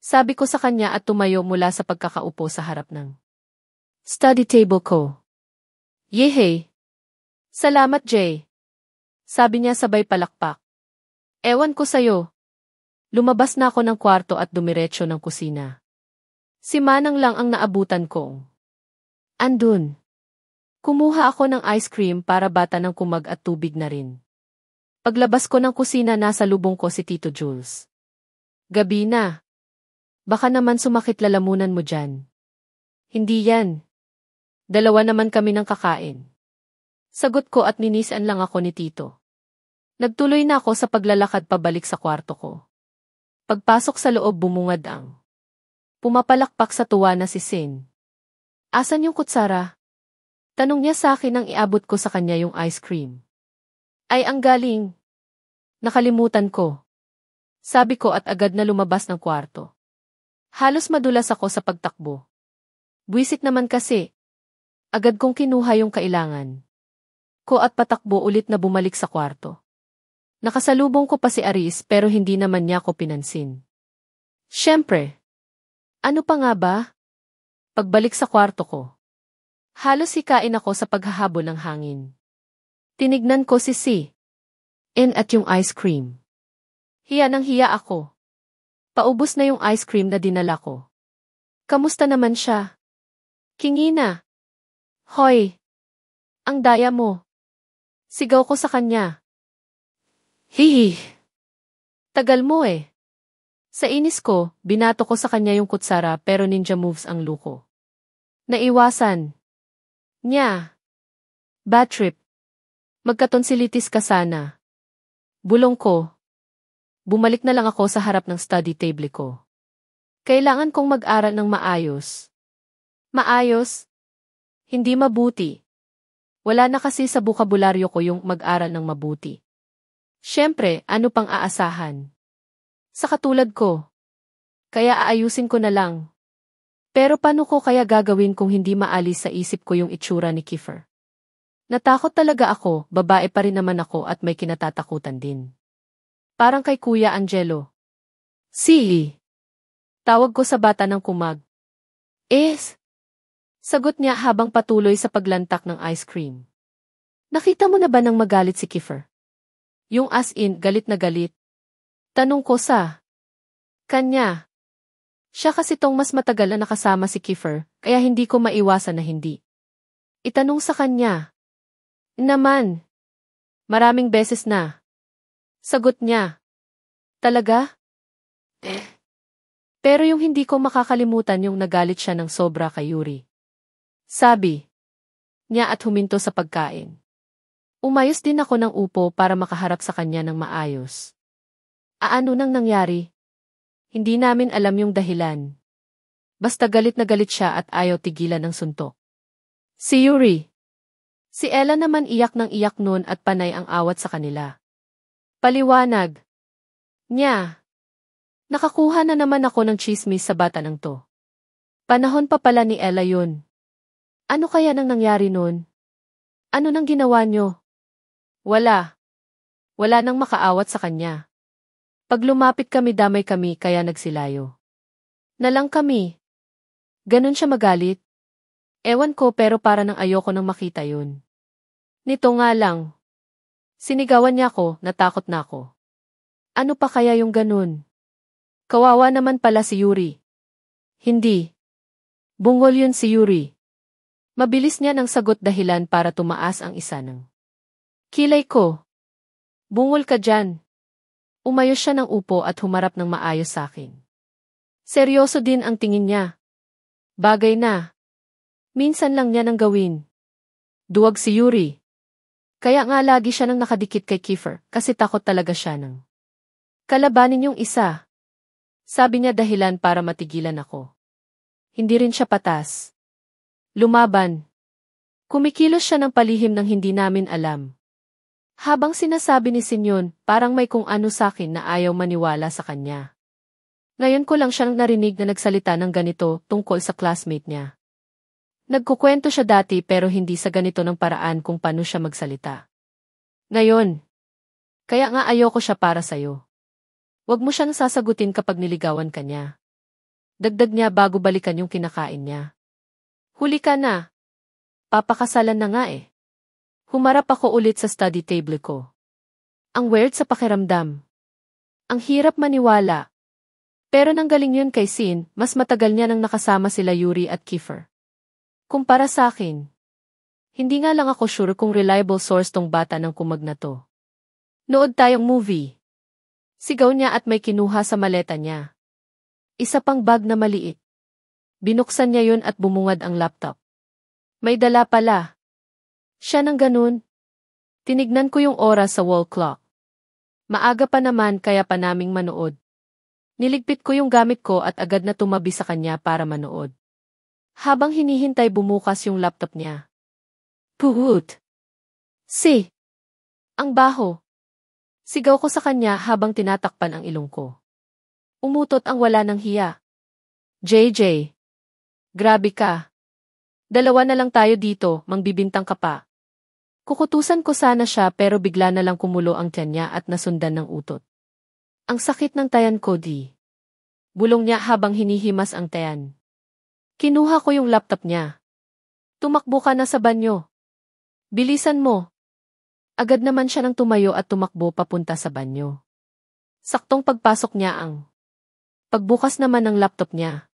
Sabi ko sa kanya at tumayo mula sa pagkakaupo sa harap ng study table ko. Yehey. Salamat Jay. Sabi niya sabay palakpak. Ewan ko sa'yo. Lumabas na ako ng kwarto at dumiretso ng kusina. Si Manang lang ang naabutan kong andun. Kumuha ako ng ice cream para bata ng kumag at tubig na rin. Paglabas ko ng kusina nasa lubong ko si Tito Jules. Gabi na. Baka naman sumakit lalamunan mo dyan. Hindi yan. Dalawa naman kami ng kakain. Sagot ko at ninisan lang ako ni Tito. Nagtuloy na ako sa paglalakad pabalik sa kwarto ko. Pagpasok sa loob bumungad ang pumapalakpak sa tuwa na si Sin. Asan yung kutsara? Tanong niya sa akin nang iabot ko sa kanya yung ice cream. Ay ang galing. Nakalimutan ko. Sabi ko at agad na lumabas ng kwarto. Halos madulas ako sa pagtakbo. Buwisit naman kasi. Agad kong kinuha yung kailangan ko at patakbo ulit na bumalik sa kwarto. Nakasalubong ko pa si Aris pero hindi naman niya ako pinansin. Siyempre. Ano pa nga ba? Pagbalik sa kwarto ko. Halos hikain ako sa paghahabol ng hangin. Tinignan ko si In at yung ice cream. Hiya nang hiya ako. Paubos na yung ice cream na dinala ko. Kamusta naman siya? Kingi na. Hoy! Ang daya mo. Sigaw ko sa kanya. Hihi. Tagal mo eh. Sa inis ko, binato ko sa kanya yung kutsara pero ninja moves ang luko. Naiwasan niya. Bad trip. Magkatonsilitis ka sana. Bulong ko. Bumalik na lang ako sa harap ng study table ko. Kailangan kong mag-aral ng maayos. Maayos? Hindi mabuti. Wala na kasi sa bukabularyo ko yung mag-aral ng mabuti. Siyempre, ano pang aasahan? Sa katulad ko. Kaya aayusin ko na lang. Pero paano ko kaya gagawin kung hindi maalis sa isip ko yung itsura ni Kiefer? Natakot talaga ako, babae pa rin naman ako at may kinatatakutan din. Parang kay Kuya Angelo. Si. Tawag ko sa bata ng kumag. Es. Sagot niya habang patuloy sa paglantak ng ice cream. Nakita mo na ba nang magalit si Kiefer? Yung as in, galit na galit. Tanong ko sa kanya. Siya kasi tong mas matagal na nakasama si Kiefer, kaya hindi ko maiwasan na hindi. Itanong sa kanya. Naman. Maraming beses na. Sagot niya. Talaga? Pero yung hindi ko makakalimutan yung nagalit siya ng sobra kay Yuri. Sabi niya at huminto sa pagkain. Umayos din ako ng upo para makaharap sa kanya ng maayos. Ano nang nangyari? Hindi namin alam yung dahilan. Basta galit na galit siya at ayaw tigilan ng suntok. Si Yuri. Si Ella naman iyak ng iyak noon at panay ang awat sa kanila. Paliwanag niya. Nakakuha na naman ako ng chismis sa bata ng to. Panahon pa pala ni Ella yun. Ano kaya nang nangyari noon? Ano nang ginawa nyo? Wala. Wala nang makaawat sa kanya. Pag lumapit kami damay kami kaya nagsilayo. Nalang kami. Ganon siya magalit. Ewan ko pero para nang ayoko nang makita yun. Nito nga lang. Sinigawan niya ako, natakot na ako. Ano pa kaya yung ganun? Kawawa naman pala si Yuri. Hindi. Bungol yun si Yuri. Mabilis niya ng sagot dahilan para tumaas ang isa ng kilay ko. Bungol ka dyan. Umayos siya ng upo at humarap ng maayos sa akin. Seryoso din ang tingin niya. Bagay na. Minsan lang niya nang gawin. Duwag si Yuri. Kaya nga lagi siya nang nakadikit kay Kiefer kasi takot talaga siya nang kalabanin yung isa. Sabi niya dahilan para matigilan ako. Hindi rin siya patas. Lumaban. Kumikilos siya ng palihim ng hindi namin alam. Habang sinasabi ni Sinyon, parang may kung ano sa akin na ayaw maniwala sa kanya. Ngayon ko lang siyang narinig na nagsalita ng ganito tungkol sa classmate niya. Nagkukwento siya dati pero hindi sa ganito ng paraan kung paano siya magsalita. Ngayon. Kaya nga ayoko siya para sa'yo. Huwag mo siyang sasagutin kapag niligawan ka niya. Dagdag niya bago balikan yung kinakain niya. Huli ka na. Papakasalan na nga eh. Humarap ako ulit sa study table ko. Ang weird sa pakiramdam. Ang hirap maniwala. Pero nanggaling yun kay Sin, mas matagal niya nang nakasama sila Yuri at Kiefer. Kumpara sa akin. Hindi nga lang ako sure kung reliable source tong bata ng kumag na to. Nood tayong movie. Sigaw niya at may kinuha sa maleta niya. Isa pang bag na maliit. Binuksan niya yun at bumungad ang laptop. May dala pala. Siya nang ganun. Tinignan ko yung oras sa wall clock. Maaga pa naman kaya pa naming manood. Niligpit ko yung gamit ko at agad na tumabi sa kanya para manood. Habang hinihintay bumukas yung laptop niya. Puhut! Si! Ang baho! Sigaw ko sa kanya habang tinatakpan ang ilong ko. Umutot ang wala ng hiya. JJ! Grabe ka! Dalawa na lang tayo dito, mangbibintang ka pa. Kukutusan ko sana siya pero bigla na lang kumulo ang tiyan niya at nasundan ng utot. Ang sakit ng tayan ko di. Bulong niya habang hinihimas ang tayan. Kinuha ko yung laptop niya. Tumakbo ka na sa banyo. Bilisan mo. Agad naman siya nang tumayo at tumakbo papunta sa banyo. Saktong pagpasok niya ang pagbukas naman ng laptop niya.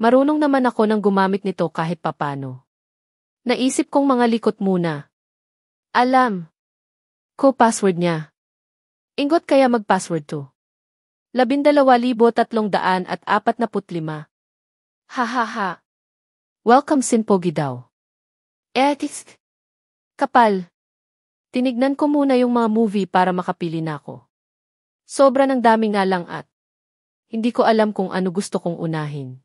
Marunong naman ako nang gumamit nito kahit papano. Naisip kong mga likot muna. Alam ko password niya. Ingot kaya mag-password to. 12,345. Hahaha. Welcome Sinpogi daw. Etis. Kapal. Tinignan ko muna yung mga movie para makapili na ako. Sobra ng dami nga lang at hindi ko alam kung ano gusto kong unahin.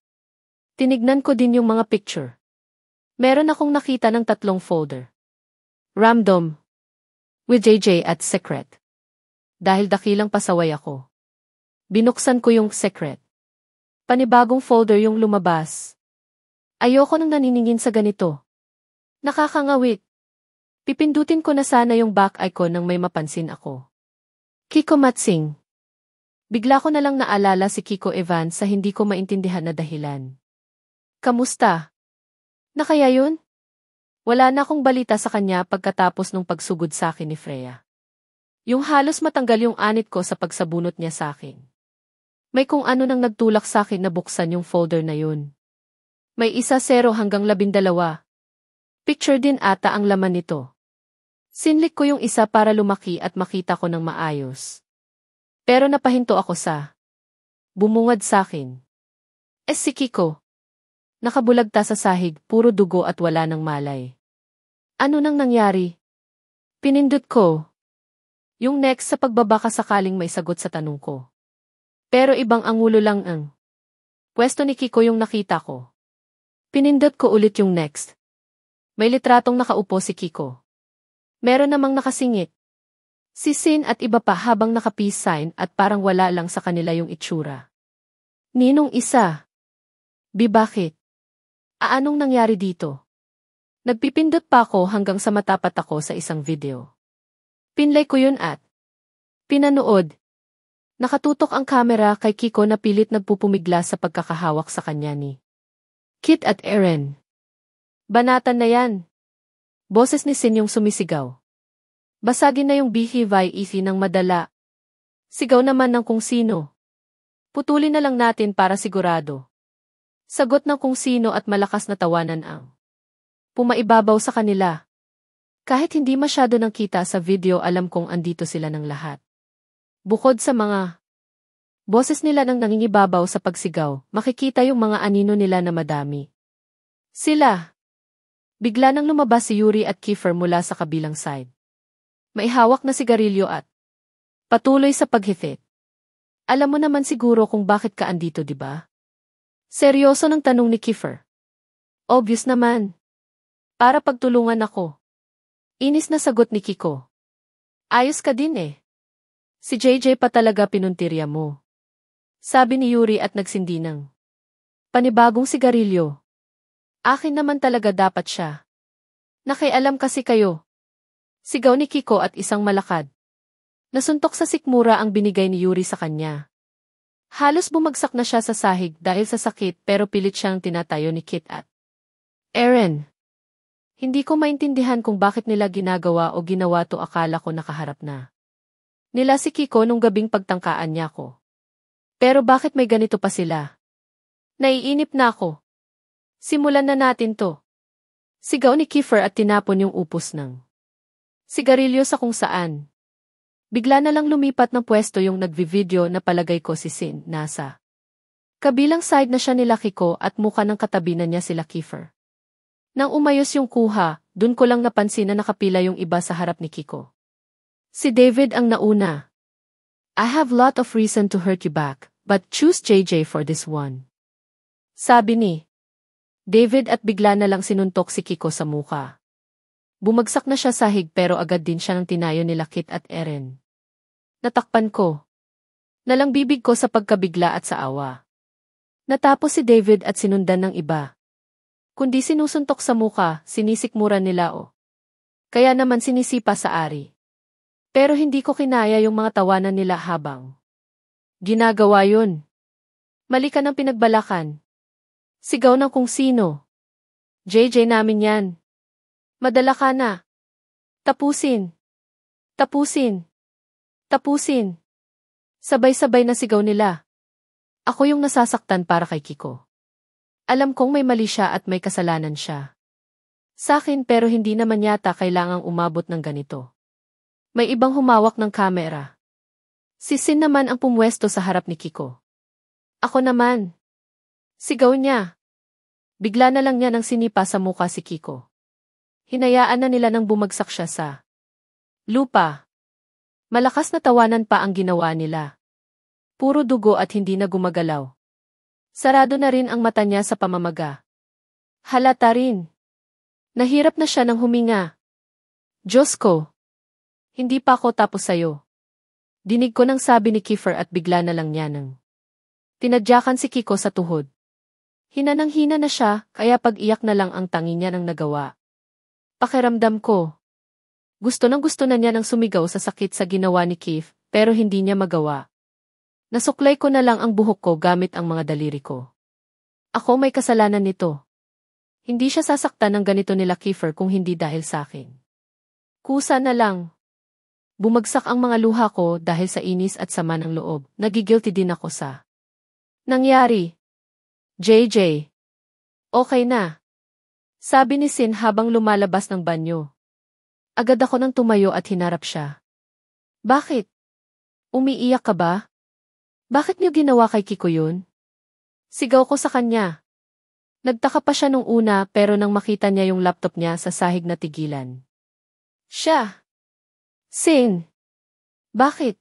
Tinignan ko din yung mga picture. Meron akong nakita ng 3 folder. Random. With JJ at Secret. Dahil dakilang pasaway ako. Binuksan ko yung secret. Panibagong folder yung lumabas. Ayoko nang naniningin sa ganito. Nakakangawit. Pipindutin ko na sana yung back icon nang may mapansin ako. Kiko Matsing. Bigla ko na lang naalala si Kiko Evans sa hindi ko maintindihan na dahilan. Kamusta? Na kaya yun? Wala na akong balita sa kanya pagkatapos nung pagsugod sa akin ni Freya. Yung halos matanggal yung anit ko sa pagsabunot niya sa akin. May kung ano nang nagtulak sa akin na buksan yung folder na yun. May 1-0 hanggang 12. Picture din ata ang laman nito. Sinlik ko yung isa para lumaki at makita ko ng maayos. Pero napahinto ako sa bumungad sa akin. Si Kiko. Nakabulagta sa sahig, puro dugo at wala ng malay. Ano nang nangyari? Pinindot ko. Yung next sa pagbabaka sakaling may sagot sa tanong ko. Pero ibang angulo lang ang pwesto ni Kiko yung nakita ko. Pinindot ko ulit yung next. May litratong nakaupo si Kiko. Meron namang nakasingit. Si Sin at iba pa habang naka-peace sign at parang wala lang sa kanila yung itsura. Ninong isa. Bakit? Anong nangyari dito? Nagpipindot pa ako hanggang sa matapat ako sa isang video. Pinlay ko yun at pinanood. Nakatutok ang kamera kay Kiko na pilit nagpupumigla sa pagkakahawak sa kanya ni Kit at Eren. Banatan na yan. Boses ni Sin yung sumisigaw. Basagin na yung BHV ng madala. Sigaw naman ng kung sino. Putulin na lang natin para sigurado. Sagot ng kung sino at malakas na tawanan ang pumaibabaw sa kanila. Kahit hindi masyado nang kita sa video, alam kong andito sila ng lahat. Bukod sa mga boses nila nang nangingibabaw sa pagsigaw, makikita yung mga anino nila na madami. Sila. Bigla nang lumabas si Yuri at Kiefer mula sa kabilang side. May hawak na sigarilyo at patuloy sa paghifit. Alam mo naman siguro kung bakit ka andito, di ba? Seryoso ng tanong ni Kiefer. Obvious naman. Para pagtulungan ako. Inis na sagot ni Kiko. Ayos ka din eh. Si JJ pa talaga pinuntirya mo. Sabi ni Yuri at nagsindi ng panibagong sigarilyo. Akin naman talaga dapat siya. Nakialam kasi kayo. Sigaw ni Kiko at isang malakad. Nasuntok sa sikmura ang binigay ni Yuri sa kanya. Halos bumagsak na siya sa sahig dahil sa sakit pero pilit siyang tinatayo ni Kit at Eren. Hindi ko maintindihan kung bakit nila ginagawa o ginawa to, akala ko nakaharap na nila si Kiko nung gabing pagtangkaan niya ko. Pero bakit may ganito pa sila? Naiinip na ako. Simulan na natin to. Sigaw ni Kiefer at tinapon yung upos ng sigarilyo sa kung saan. Bigla na lang lumipat ng pwesto yung nagvi-video na palagay ko si Sin, nasa kabilang side na siya nila Kiko at mukha ng katabi na niya sila Kiefer. Nang umayos yung kuha, dun ko lang napansin na nakapila yung iba sa harap ni Kiko. Si David ang nauna. I have lot of reason to hurt you back, but choose JJ for this one. Sabi ni David at bigla na lang sinuntok si Kiko sa muka. Bumagsak na siya sahig pero agad din siya ng tinayo nila Kit at Eren. Natakpan ko. Nalang bibig ko sa pagkabigla at sa awa. Natapos si David at sinundan ng iba. Kundi sinusuntok sa muka, sinisikmura nila o kaya naman sinisipa sa ari. Pero hindi ko kinaya yung mga tawanan nila habang ginagawa yun. Mali ka ng pinagbalakan. Sigaw ng kung sino. JJ namin yan. Madala ka na. Tapusin. Tapusin. Tapusin. Sabay-sabay na sigaw nila. Ako yung nasasaktan para kay Kiko. Alam kong may mali siya at may kasalanan siya sa akin pero hindi naman yata kailangang umabot ng ganito. May ibang humawak ng kamera. Si Sin naman ang pumwesto sa harap ni Kiko. Ako naman. Sigaw niya. Bigla na lang niya nang sinipa sa muka si Kiko. Hinayaan na nila nang bumagsak siya sa lupa. Malakas na tawanan pa ang ginawa nila. Puro dugo at hindi na gumagalaw. Sarado na rin ang mata niya sa pamamaga. Halata rin. Nahirap na siya nang huminga. Diyos ko. Hindi pa ako tapos sayo. Dinig ko nang sabi ni Kiefer at bigla na lang niya nang tinadyakan si Kiko sa tuhod. Hinanang-hina na siya, kaya pag-iyak na lang ang tangi niya nang nagawa. Pakiramdam ko. Gusto na niya nang sumigaw sa sakit sa ginawa ni Keith, pero hindi niya magawa. Nasuklay ko na lang ang buhok ko gamit ang mga daliri ko. Ako may kasalanan nito. Hindi siya sasaktan ng ganito nila Kiefer kung hindi dahil sa akin. Kusa na lang. Bumagsak ang mga luha ko dahil sa inis at sama ng loob. Nagigilty din ako sa nangyari. JJ. Okay na. Sabi ni Sin habang lumalabas ng banyo. Agad ako nang tumayo at hinarap siya. Bakit? Umiiyak ka ba? Bakit niyo ginawa kay Kiko yun? Sigaw ko sa kanya. Nagtaka pa siya nung una pero nang makita niya yung laptop niya sa sahig na tigilan. Siya. Sin. Bakit?